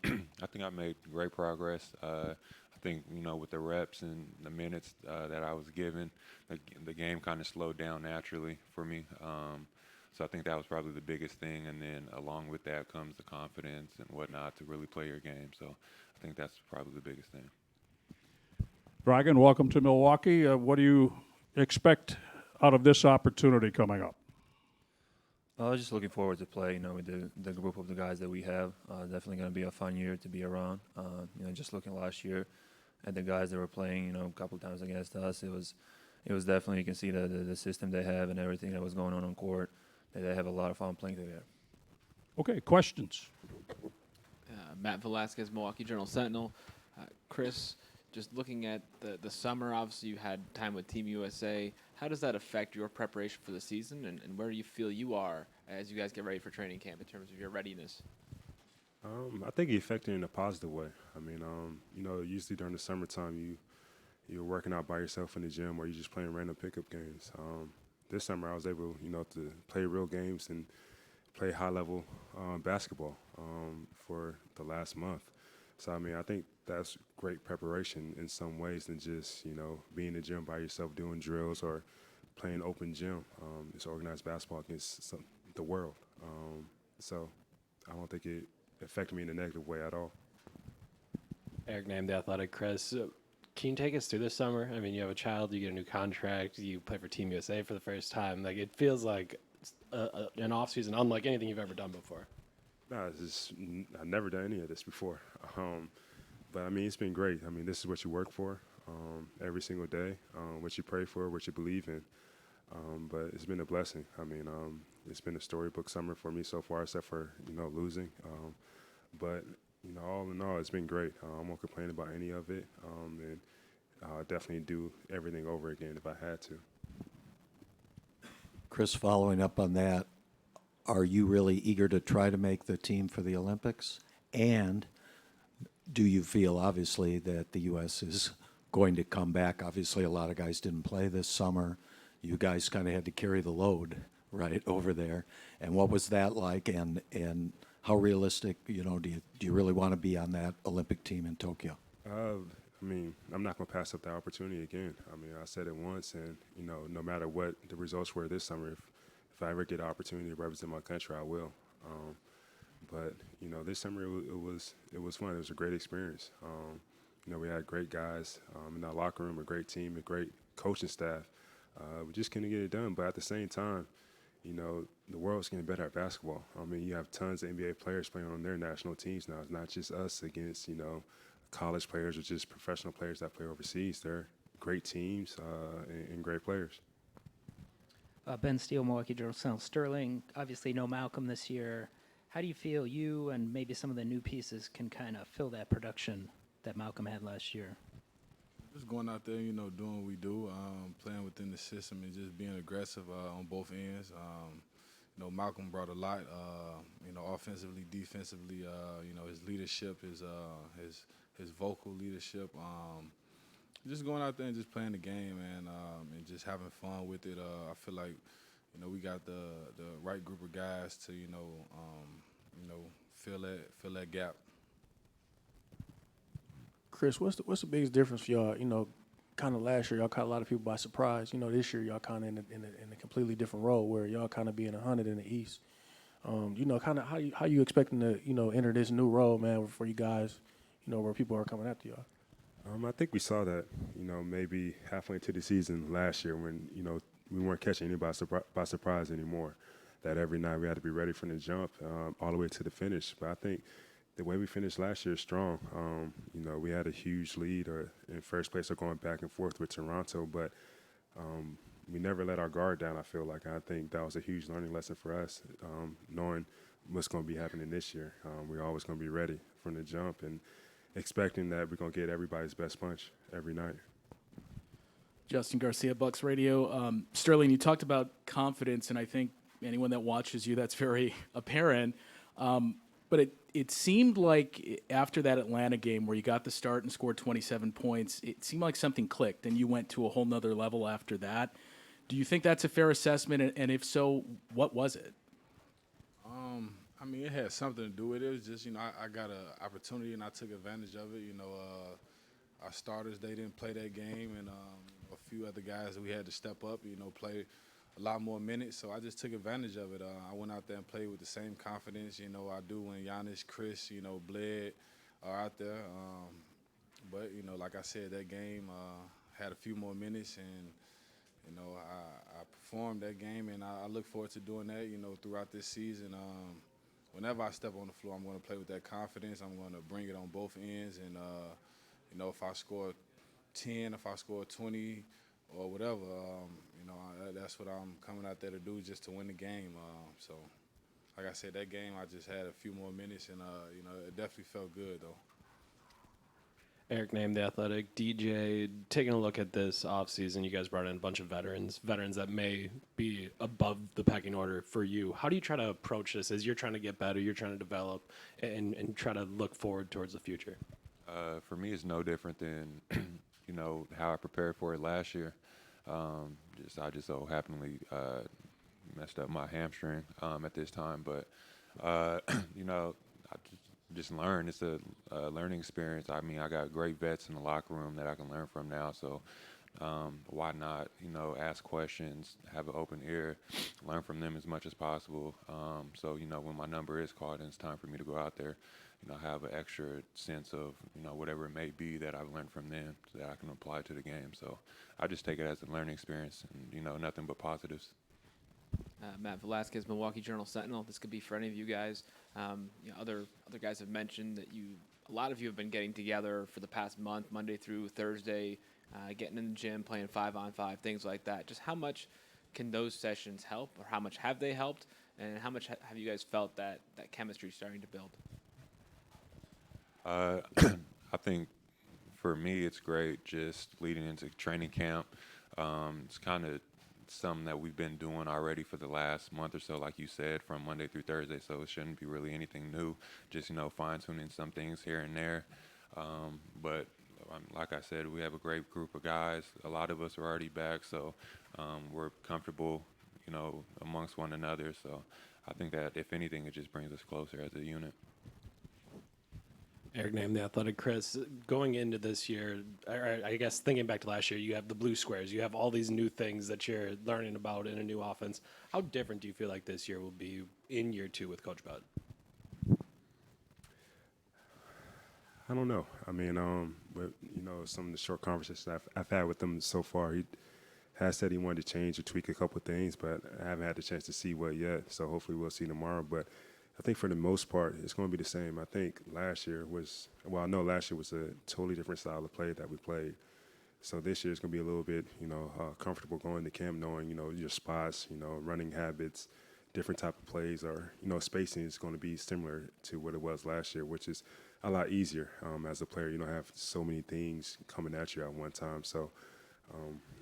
think I made great progress. I think, with the reps and the minutes that I was given, the game kind of slowed down naturally for me. So I think that was probably the biggest thing. And then along with that comes the confidence and whatnot to really play your game. So I think that's probably the biggest thing. Dragan, welcome to Milwaukee. What do you expect out of this opportunity coming up? I was just looking forward to play, with the group of the guys that we have. Definitely going to be a fun year to be around. Just looking last year at the guys that were playing, a couple times against us, it was definitely, you can see the system they have and everything that was going on court. They have a lot of fun playing together. Okay, questions? Matt Velasquez, Milwaukee Journal-Sentinel. Chris, just looking at the summer, obviously you had time with Team USA. How does that affect your preparation for the season, and where do you feel you are as you guys get ready for training camp in terms of your readiness? I think it affected in a positive way. I mean, usually during the summertime, you're working out by yourself in the gym or you're just playing random pickup games. This summer I was able, to play real games and play high-level basketball for the last month. So, I mean, I think that's great preparation in some ways than just, being in the gym by yourself doing drills or playing open gym. It's organized basketball against the world. So I don't think it affected me in a negative way at all. Eric Nam, The Athletic. Chris, can you take us through this summer? I mean, you have a child, you get a new contract, you play for Team USA for the first time. Like, it feels like an off-season unlike anything you've ever done before. No, I've never done any of this before. But, I mean, it's been great. I mean, this is what you work for every single day, what you pray for, what you believe in. But it's been a blessing. I mean, it's been a storybook summer for me so far, except for, losing. But, all in all, it's been great. I won't complain about any of it. And I'll definitely do everything over again if I had to. Chris, following up on that, are you really eager to try to make the team for the Olympics? And do you feel, obviously, that the U.S. is going to come back? Obviously, a lot of guys didn't play this summer. You guys kind of had to carry the load right over there. And what was that like? And how realistic, do you really want to be on that Olympic team in Tokyo? I mean, I'm not going to pass up the opportunity again. I mean, I said it once, and, no matter what the results were this summer, if I ever get an opportunity to represent my country, I will. But this summer it was fun. It was a great experience. We had great guys in our locker room, a great team, a great coaching staff. We just couldn't get it done. But at the same time, the world's getting better at basketball. I mean, you have tons of NBA players playing on their national teams now. It's not just us against, college players or just professional players that play overseas. They're great teams and great players. Ben Steele, Milwaukee Journal Sentinel. Sterling, obviously no Malcolm this year. How do you feel you and maybe some of the new pieces can kind of fill that production that Malcolm had last year? Just going out there, doing what we do, playing within the system and just being aggressive on both ends. Malcolm brought a lot, offensively, defensively. His leadership, his vocal leadership. Just going out there and just playing the game, and just having fun with it. I feel like, we got the right group of guys to, fill that gap. Chris, what's the biggest difference for y'all? Kind of last year y'all caught a lot of people by surprise. This year y'all kind of in a completely different role where y'all kind of being 100 in the East. Kind of how you expecting to enter this new role, man, for you guys, where people are coming after y'all. I think we saw that, maybe halfway into the season last year when, we weren't catching anybody by surprise anymore. That every night we had to be ready from the jump all the way to the finish. But I think the way we finished last year is strong. We had a huge lead in first place or going back and forth with Toronto, but we never let our guard down, I feel like. I think that was a huge learning lesson for us, knowing what's going to be happening this year. We're always going to be ready from the jump and expecting that we're going to get everybody's best punch every night. Justin Garcia, Bucs Radio. Sterling, you talked about confidence, and I think anyone that watches you, that's very apparent. But it seemed like after that Atlanta game where you got the start and scored 27 points, it seemed like something clicked, and you went to a whole nother level after that. Do you think that's a fair assessment? And if so, what was it? It had something to do with it. It was just, I got an opportunity, and I took advantage of it. Our starters, they didn't play that game, and a few other guys we had to step up, play a lot more minutes, so I just took advantage of it. I went out there and played with the same confidence, I do when Giannis, Chris, Bled are out there. But, like I said, that game had a few more minutes, and, I performed that game, and I look forward to doing that, throughout this season. Whenever I step on the floor, I'm going to play with that confidence. I'm going to bring it on both ends, and, if I score 10, if I score 20, or whatever, that's what I'm coming out there to do, just to win the game. So, like I said, that game, I just had a few more minutes, and, it definitely felt good, though. Eric Name, The Athletic. DJ, taking a look at this offseason, you guys brought in a bunch of veterans that may be above the pecking order for you. How do you try to approach this as you're trying to get better, you're trying to develop, and try to look forward towards the future? For me, it's no different than, how I prepared for it last year. I just so happenly messed up my hamstring at this time, but I just learned. It's a learning experience. I got great vets in the locker room that I can learn from now, so why not, ask questions, have an open ear, learn from them as much as possible. So, when my number is called and it's time for me to go out there, have an extra sense of, whatever it may be that I've learned from them so that I can apply to the game. So I just take it as a learning experience and, nothing but positives. Matt Velasquez, Milwaukee Journal Sentinel. This could be for any of you guys. Other guys have mentioned that a lot of you have been getting together for the past month, Monday through Thursday, getting in the gym, playing 5-on-5, things like that. Just how much can those sessions help, or how much have they helped, and how much have you guys felt that chemistry is starting to build? I think for me it's great just leading into training camp. It's kind of something that we've been doing already for the last month or so, like you said, from Monday through Thursday, so it shouldn't be really anything new, just, fine-tuning some things here and there. But like I said, we have a great group of guys. A lot of us are already back, so we're comfortable, amongst one another. So I think that, if anything, it just brings us closer as a unit. Eric Name, The Athletic. Chris, going into this year, or I guess thinking back to last year, you have the blue squares. You have all these new things that you're learning about in a new offense. How different do you feel like this year will be in year two with Coach Bud? I don't know. I mean, but some of the short conversations I've had with him so far, he has said he wanted to change or tweak a couple of things, but I haven't had the chance to see what yet. So hopefully we'll see tomorrow. But I think for the most part, it's going to be the same. I think last year was a totally different style of play that we played. So this year it's going to be a little bit, comfortable going to camp, knowing, your spots, running habits, different type of plays, or spacing is going to be similar to what it was last year, which is a lot easier as a player. You don't have so many things coming at you at one time. So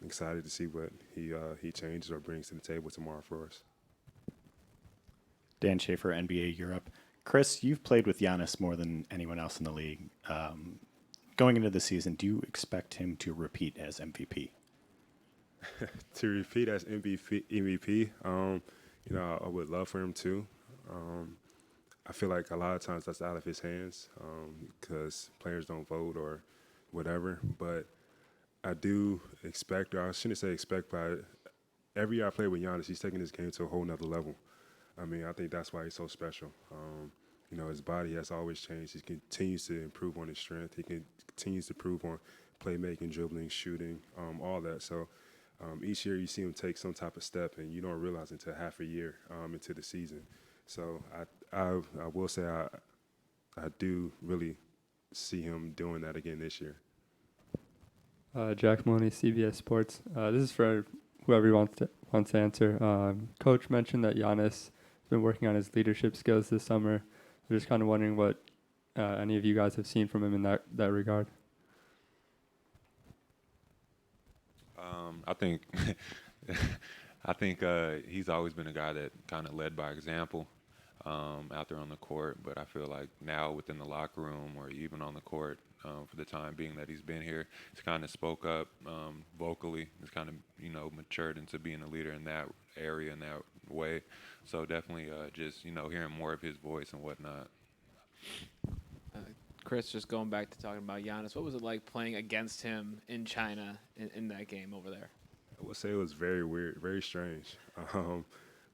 excited to see what he changes or brings to the table tomorrow for us. Dan Schaefer, NBA Europe. Chris, you've played with Giannis more than anyone else in the league. Going into the season, do you expect him to repeat as MVP? To repeat as MVP, I would love for him to. I feel like a lot of times that's out of his hands because players don't vote or whatever. But I do expect, or I shouldn't say expect, but every year I play with Giannis, he's taking his game to a whole nother level. I mean, I think that's why he's so special. His body has always changed. He continues to improve on his strength. He continues to improve on playmaking, dribbling, shooting, all that. So each year you see him take some type of step, and you don't realize until half a year into the season. So I will say I do really see him doing that again this year. Jack Maloney, CBS Sports. This is for whoever wants to answer. Coach mentioned that Giannis has been working on his leadership skills this summer. I'm just kind of wondering what any of you guys have seen from him in that regard. I think he's always been a guy that kind of led by example out there on the court. But I feel like now within the locker room or even on the court, for the time being that he's been here, he's kind of spoke up vocally. He's kind of matured into being a leader in that area, in that way. So definitely just hearing more of his voice and whatnot. Chris, just going back to talking about Giannis, what was it like playing against him in China in that game over there? I would say it was very weird, very strange.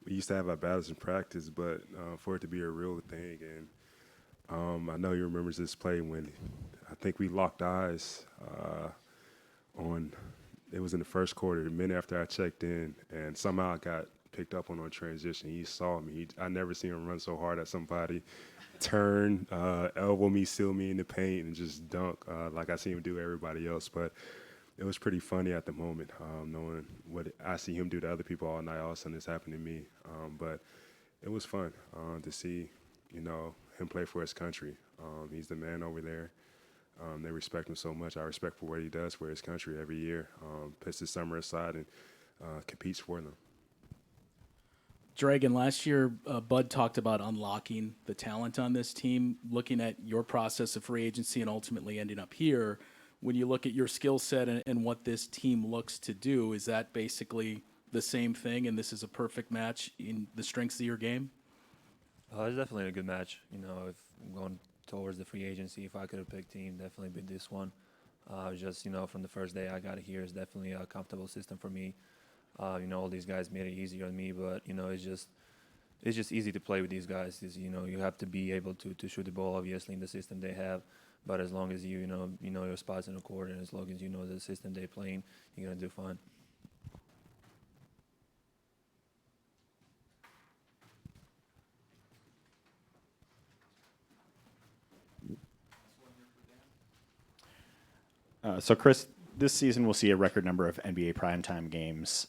We used to have our battles in practice, but for it to be a real thing, and I know you remember this play when I think we locked eyes it was in the first quarter, a minute after I checked in, and somehow I got picked up on transition. He saw me. I never seen him run so hard at somebody, turn, elbow me, seal me in the paint, and just dunk like I see him do everybody else. But it was pretty funny at the moment, knowing what I see him do to other people all night. All of a sudden, it's happened to me. But it was fun to see, him play for his country. He's the man over there. They respect him so much. I respect for what he does for his country every year. Puts his summer aside and competes for them. Dragon, last year, Bud talked about unlocking the talent on this team, looking at your process of free agency and ultimately ending up here. When you look at your skill set and what this team looks to do, is that basically the same thing, and this is a perfect match in the strengths of your game? It's definitely a good match. If I'm going towards the free agency, if I could have picked team, definitely be this one. Just, from the first day I got here, it's definitely a comfortable system for me. All these guys made it easier on me, but, it's just easy to play with these guys. You have to be able to shoot the ball, obviously, in the system they have. But as long as you know your spots in the court, and as long as you know the system they're playing, you're going to do fine. So, Chris, this season we'll see a record number of NBA primetime games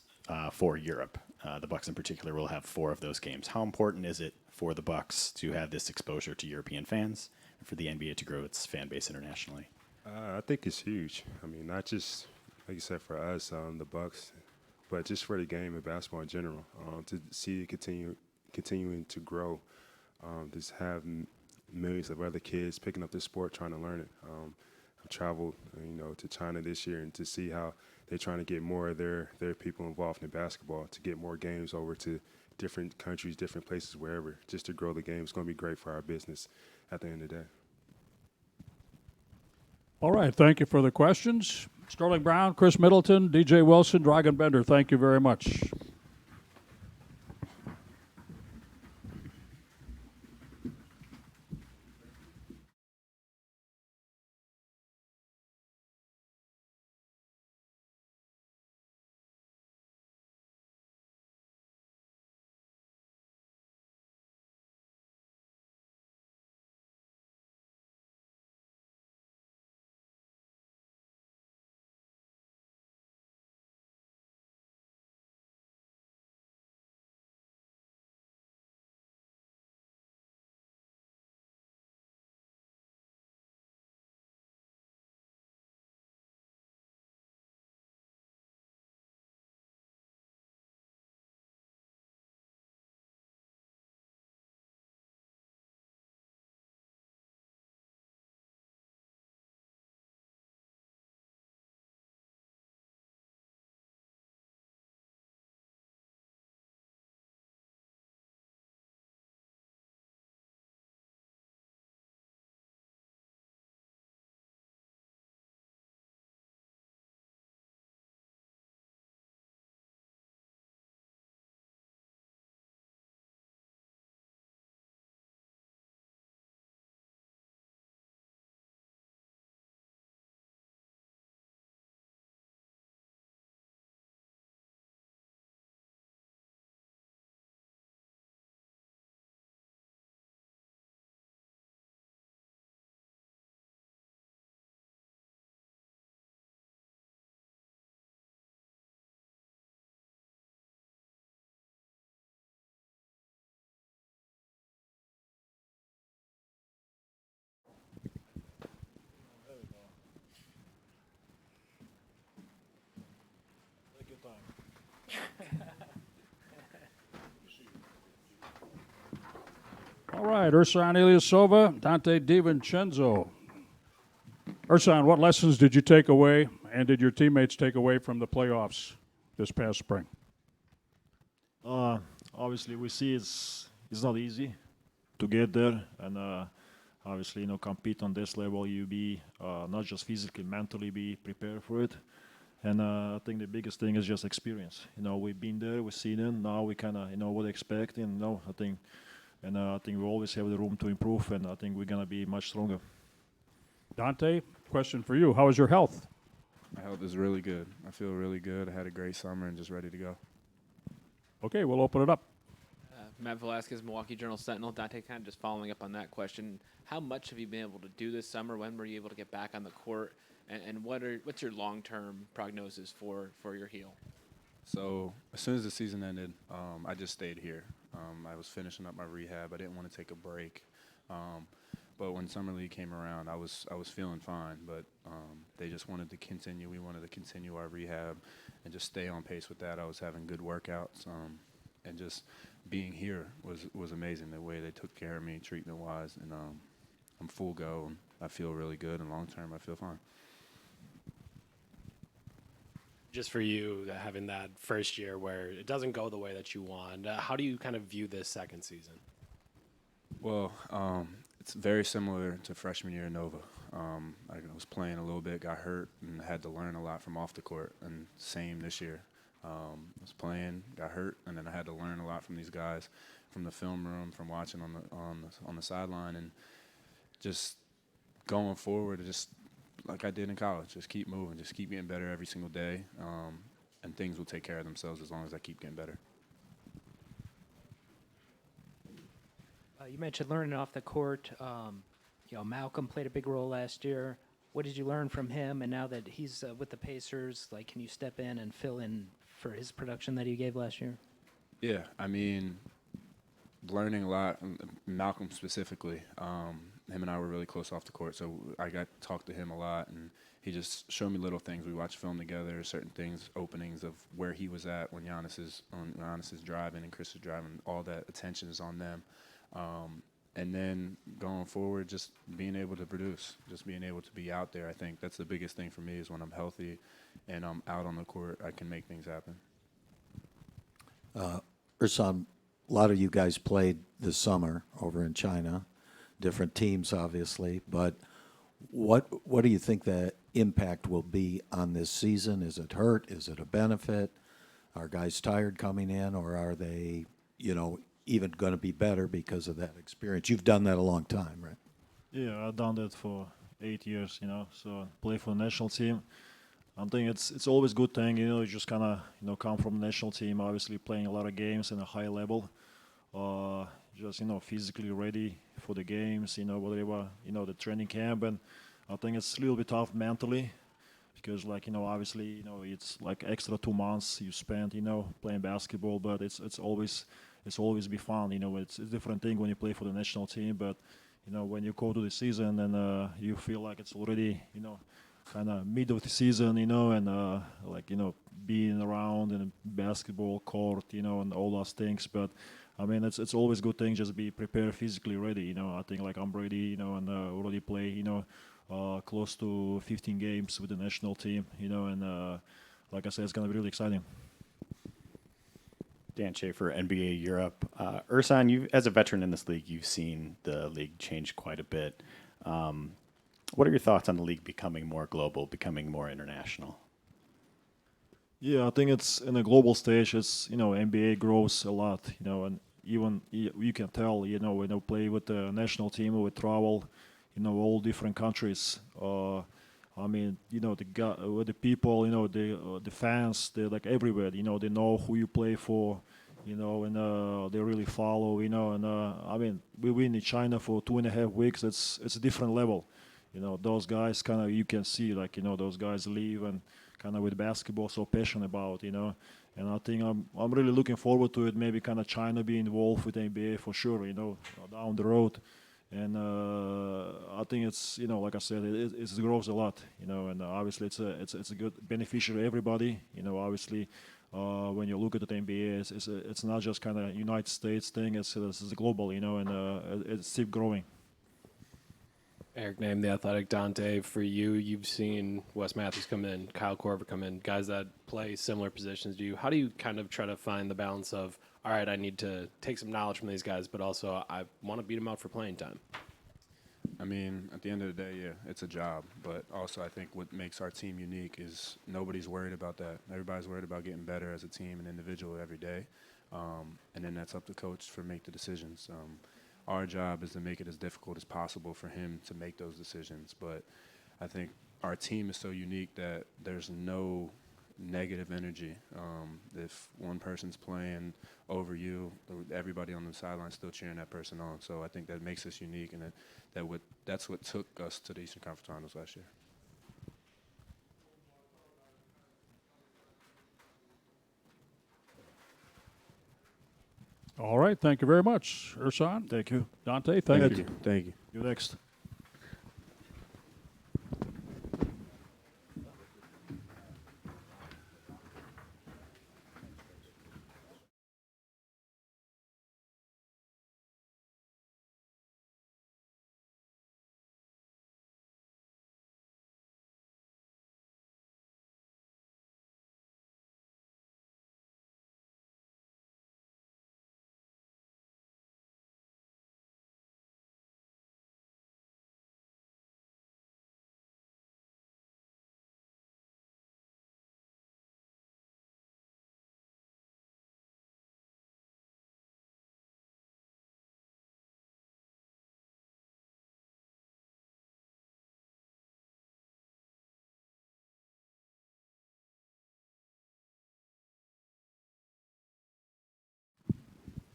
for Europe. The Bucs in particular will have 4 of those games. How important is it for the Bucs to have this exposure to European fans and for the NBA to grow its fan base internationally? I think it's huge. I mean, not just, like you said, for us, the Bucs, but just for the game of basketball in general, to see it continuing to grow, just have millions of other kids picking up this sport, trying to learn it. I've traveled, to China this year, and to see how they're trying to get more of their people involved in basketball, to get more games over to different countries, different places, wherever, just to grow the game. It's going to be great for our business at the end of the day. All right, thank you for the questions. Sterling Brown, Chris Middleton, DJ Wilson, Dragan Bender, thank you very much. All right, Ursan Ilyasova, Dante DiVincenzo. Ursan, what lessons did you take away, and did your teammates take away from the playoffs this past spring? Obviously, we see it's not easy to get there, and obviously, compete on this level. You be not just physically, mentally be prepared for it. And I think the biggest thing is just experience. We've been there, we've seen it. Now we kind of know what to expect, and I think we always have the room to improve, and I think we're gonna be much stronger. Dante, question for you: how is your health? My health is really good. I feel really good. I had a great summer and just ready to go. Okay, we'll open it up. Matt Velasquez, Milwaukee Journal-Sentinel. Dante, kind of just following up on that question, how much have you been able to do this summer? When were you able to get back on the court? And what's your long-term prognosis for your heel? So as soon as the season ended, I just stayed here. I was finishing up my rehab. I didn't want to take a break. But when Summer League came around, I was feeling fine. But they just wanted to continue. We wanted to continue our rehab and just stay on pace with that. I was having good workouts. And just being here was amazing, the way they took care of me treatment-wise. And I'm full go. And I feel really good. And long-term, I feel fine. Just for you, having that first year where it doesn't go the way that you want, how do you kind of view this second season? Well, it's very similar to freshman year in Nova. I was playing a little bit, got hurt, and had to learn a lot from off the court. And same this year. I was playing, got hurt, and then I had to learn a lot from these guys, from the film room, from watching on the sideline, and just going forward, just like I did in college, just keep moving, just keep getting better every single day, and things will take care of themselves as long as I keep getting better. You mentioned learning off the court. Malcolm played a big role last year. What did you learn from him? And now that he's with the Pacers, can you step in and fill in for his production that he gave last year? Yeah, I mean, learning a lot, Malcolm specifically. Him and I were really close off the court, so I got to talk to him a lot, and he just showed me little things. We watched film together, certain things, openings of where he was at when Giannis is driving and Chris is driving. All that attention is on them. And then going forward, just being able to produce, just being able to be out there. I think that's the biggest thing for me is when I'm healthy and I'm out on the court, I can make things happen. Ursan, a lot of you guys played this summer over in China, different teams, obviously. But what do you think the impact will be on this season? Is it hurt? Is it a benefit? Are guys tired coming in, or are they, even going to be better because of that experience? You've done that a long time, right? Yeah, I've done that for 8 years, so play for the national team. I think it's always a good thing, you just kind of, come from the national team, obviously playing a lot of games in a high level, just, physically ready for the games, whatever, the training camp. And I think it's a little bit tough mentally because, obviously, it's like extra 2 months you spend, playing basketball, but it's always be fun, it's a different thing when you play for the national team, but, when you go to the season and you feel like it's already, kind of mid of the season, and being around in a basketball court, and all those things. But I mean, it's always a good thing just be prepared, physically ready. I think I'm ready, and already play, close to 15 games with the national team, and like I said, it's gonna be really exciting. Dan Schaefer, NBA Europe. Ursan, you as a veteran in this league, you've seen the league change quite a bit. What are your thoughts on the league becoming more global, becoming more international? Yeah, I think it's in a global stage. It's NBA grows a lot, and even you can tell, when you play with the national team or with travel, all different countries. I mean, the people, the fans, they're like everywhere. They know who you play for, and they really follow. And I mean, we win in China for 2.5 weeks. It's a different level. Those guys kind of, you can see, those guys leave and kind of with basketball so passionate about, and I think I'm really looking forward to it. Maybe kind of China be involved with NBA for sure, down the road. And I think it's, like I said, it grows a lot, and obviously it's a good beneficiary to everybody. Obviously when you look at the NBA, it's not just kind of United States thing. It's global, you know, and it's keep growing. Eric named The Athletic. Dante, for you, you've seen Wes Matthews come in, Kyle Korver come in, guys that play similar positions to you. How do you kind of try to find the balance of, all right, I need to take some knowledge from these guys, but also I want to beat them out for playing time? I mean, at the end of the day, yeah, it's a job. But also I think what makes our team unique is nobody's worried about that. Everybody's worried about getting better as a team and individual every day. And then that's up to coach for make the decisions. Our job is to make it as difficult as possible for him to make those decisions. But I think our team is so unique that there's no negative energy. If one person's playing over you, everybody on the sideline still cheering that person on. So I think that makes us unique, and that's what took us to the Eastern Conference Finals last year. All right, thank you very much, Ersan. Thank you. Dante, thank you. Thank you. You next.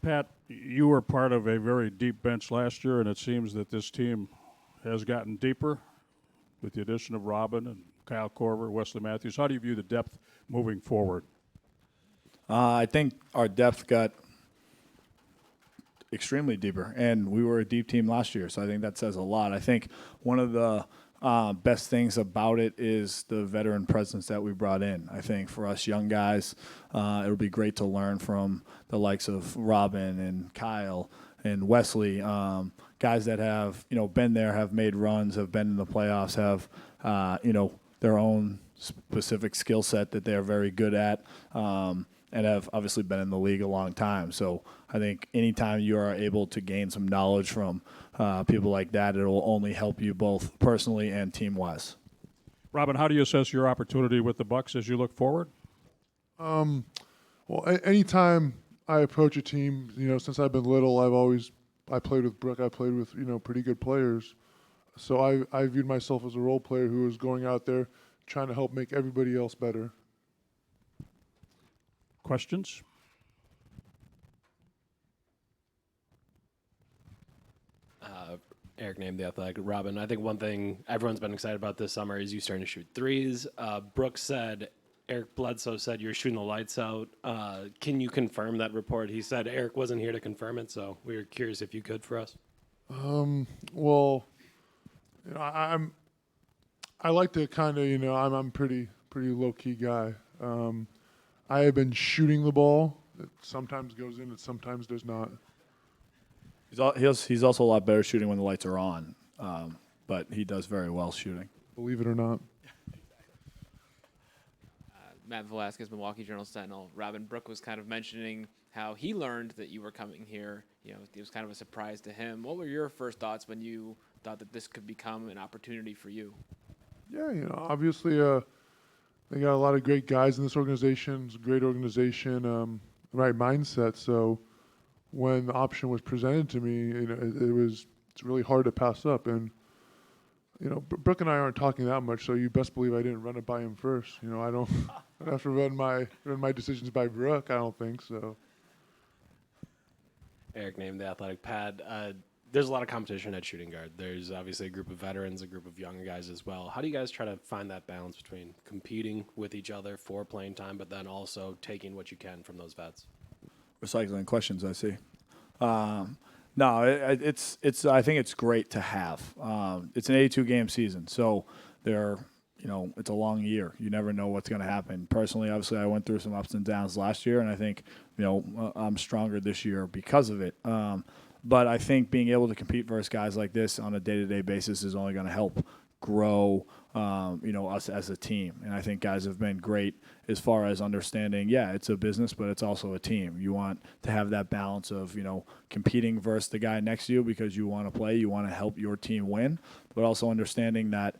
Pat, you were part of a very deep bench last year, and it seems that this team has gotten deeper with the addition of Robin and Kyle Korver, Wesley Matthews. How do you view the depth moving forward? I think our depth got extremely deeper, and we were a deep team last year, so I think that says a lot. I think one of the best things about it is the veteran presence that we brought in. I think for us young guys, it'll be great to learn from the likes of Robin and Kyle and Wesley, guys that have been there, have made runs, have been in the playoffs, have their own specific skill set that they're very good at. And have obviously been in the league a long time. So I think anytime you are able to gain some knowledge from people like that, it will only help you both personally and team-wise. Robin, how do you assess your opportunity with the Bucs as you look forward? Well, anytime I approach a team, since I've been little, I played with Brooke. I played with pretty good players. So I viewed myself as a role player who was going out there trying to help make everybody else better. Questions? Eric named The Athletic. Robin, I think one thing everyone's been excited about this summer is you starting to shoot threes. Brooks said, Eric Bledsoe said you're shooting the lights out. Can you confirm that report? He said Eric wasn't here to confirm it, so we were curious if you could for us. Well, I like to kind of, I'm pretty low-key guy. I have been shooting the ball. It sometimes goes in, it sometimes does not. He's also a lot better shooting when the lights are on, but he does very well shooting. Believe it or not. Matt Velasquez, Milwaukee Journal-Sentinel. Robin Brooke was kind of mentioning how he learned that you were coming here. It was kind of a surprise to him. What were your first thoughts when you thought that this could become an opportunity for you? Yeah, obviously they got a lot of great guys in this organization. It's a great organization, right mindset. So when the option was presented to me, it's really hard to pass up. And Brooke and I aren't talking that much, so you best believe I didn't run it by him first. I don't have to run my decisions by Brooke. I don't think so. Eric named The Athletic. Pad, there's a lot of competition at shooting guard. There's obviously a group of veterans, a group of young guys as well. How do you guys try to find that balance between competing with each other for playing time, but then also taking what you can from those vets? Recycling questions, I see. No, it's. I think it's great to have. It's an 82-game season, so there are it's a long year. You never know what's going to happen. Personally, obviously, I went through some ups and downs last year, and I think, I'm stronger this year because of it. But I think being able to compete versus guys like this on a day-to-day basis is only going to help grow, us as a team. And I think guys have been great as far as understanding, it's a business, but it's also a team. You want to have that balance of, competing versus the guy next to you because you want to play, you want to help your team win, but also understanding that,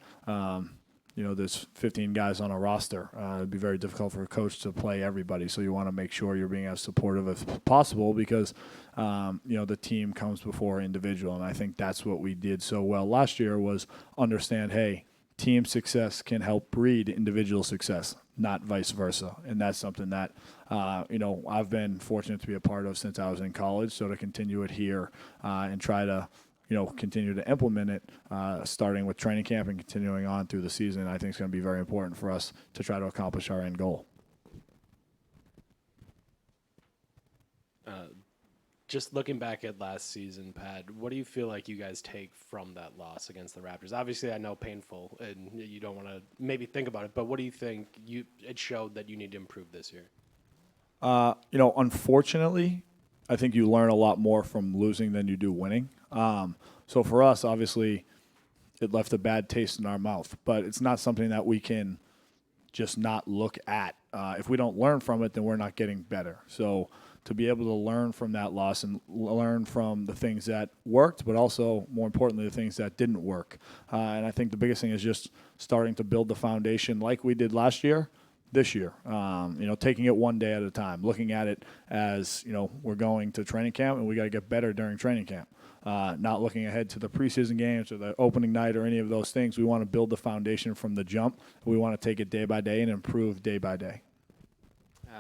there's 15 guys on a roster. It'd be very difficult for a coach to play everybody. So you want to make sure you're being as supportive as possible because, the team comes before individual. And I think that's what we did so well last year was understand, hey, team success can help breed individual success, not vice versa. And that's something that, I've been fortunate to be a part of since I was in college. So to continue it here and try to, continue to implement it, starting with training camp and continuing on through the season, I think is going to be very important for us to try to accomplish our end goal. Just looking back at last season, Pat, what do you feel like you guys take from that loss against the Raptors? Obviously, I know painful, and you don't want to maybe think about it, but what do you think it showed that you need to improve this year? Unfortunately, I think you learn a lot more from losing than you do winning. So for us, obviously, it left a bad taste in our mouth, but it's not something that we can just not look at. If we don't learn from it, then we're not getting better. So to be able to learn from that loss and learn from the things that worked, but also, more importantly, the things that didn't work. And I think the biggest thing is just starting to build the foundation like we did last year, this year. Taking it one day at a time, looking at it as, we're going to training camp and we got to get better during training camp. Not looking ahead to the preseason games or the opening night or any of those things. We want to build the foundation from the jump. We want to take it day by day and improve day by day.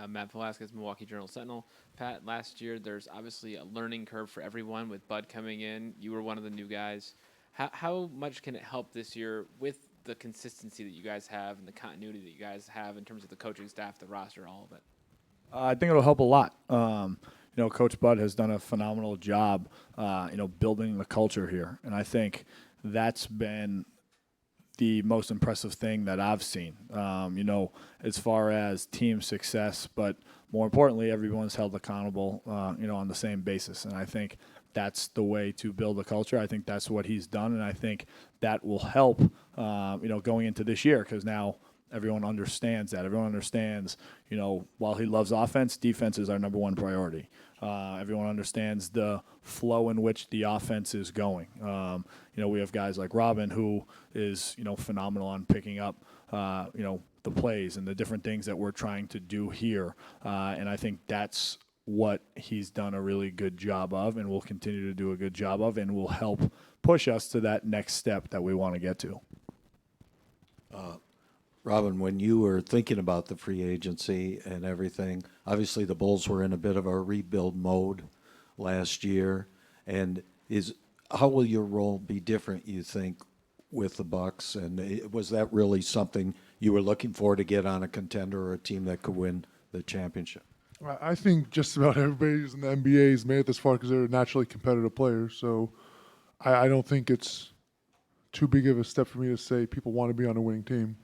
Matt Velasquez, Milwaukee Journal-Sentinel. Pat, last year there's obviously a learning curve for everyone with Bud coming in. You were one of the new guys. How much can it help this year with the consistency that you guys have and the continuity that you guys have in terms of the coaching staff, the roster, all of it? I think it'll help a lot. Coach Bud has done a phenomenal job, building the culture here. And I think that's been the most impressive thing that I've seen, as far as team success, but more importantly, everyone's held accountable, on the same basis. And I think that's the way to build a culture. I think that's what he's done. And I think that will help, going into this year because now everyone understands that. Everyone understands, while he loves offense, defense is our number one priority. Everyone understands the flow in which the offense is going. We have guys like Robin who is, phenomenal on picking up, the plays and the different things that we're trying to do here. And I think that's what he's done a really good job of and will continue to do a good job of and will help push us to that next step that we want to get to. Robin, when you were thinking about the free agency and everything, obviously the Bulls were in a bit of a rebuild mode last year. And how will your role be different, you think, with the Bucs? And was that really something you were looking for to get on a contender or a team that could win the championship? I think just about everybody who's in the NBA has made it this far because they're naturally competitive players. So I don't think it's too big of a step for me to say people want to be on a winning team.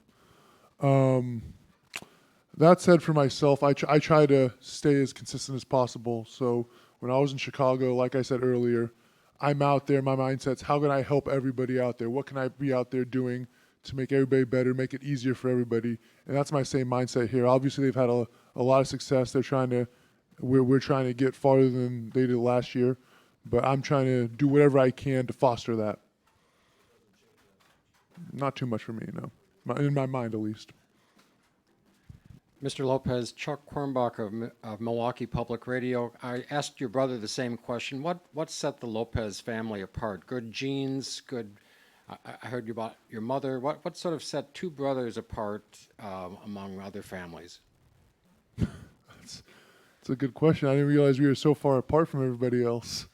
That said, for myself, I try to stay as consistent as possible. So when I was in Chicago, like I said earlier, I'm out there. My mindset's how can I help everybody out there? What can I be out there doing to make everybody better, make it easier for everybody? And that's my same mindset here. Obviously, they've had a lot of success. We're trying to get farther than they did last year, but I'm trying to do whatever I can to foster that. Not too much for me, no. In my mind, at least. Mr. Lopez, Chuck Quirnbach of Milwaukee Public Radio. I asked your brother the same question. What set the Lopez family apart? Good genes, good. I heard you about your mother. What sort of set two brothers apart among other families? That's a good question. I didn't realize we were so far apart from everybody else.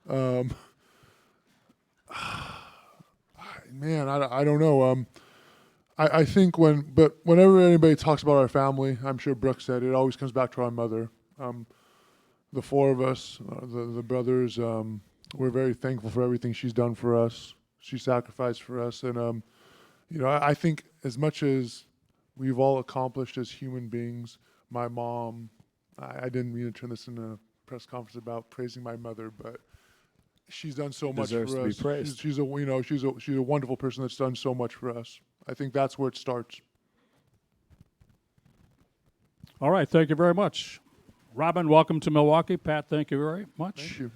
Man, I don't know. I think whenever anybody talks about our family, I'm sure Brooke said it always comes back to our mother. The four of us, the brothers, we're very thankful for everything she's done for us. She sacrificed for us, and you know, I think as much as we've all accomplished as human beings, my mom, I didn't mean to turn this into a press conference about praising my mother, but she's done so much for deserves to be us. praised. She's a wonderful person that's done so much for us. I think that's where it starts. All right, thank you very much. Robin, welcome to Milwaukee. Pat, thank you very much. Thank you.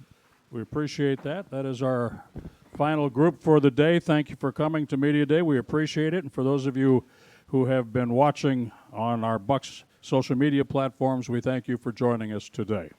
We appreciate that. That is our final group for the day. Thank you for coming to Media Day. We appreciate it. And for those of you who have been watching on our Bucs social media platforms, we thank you for joining us today.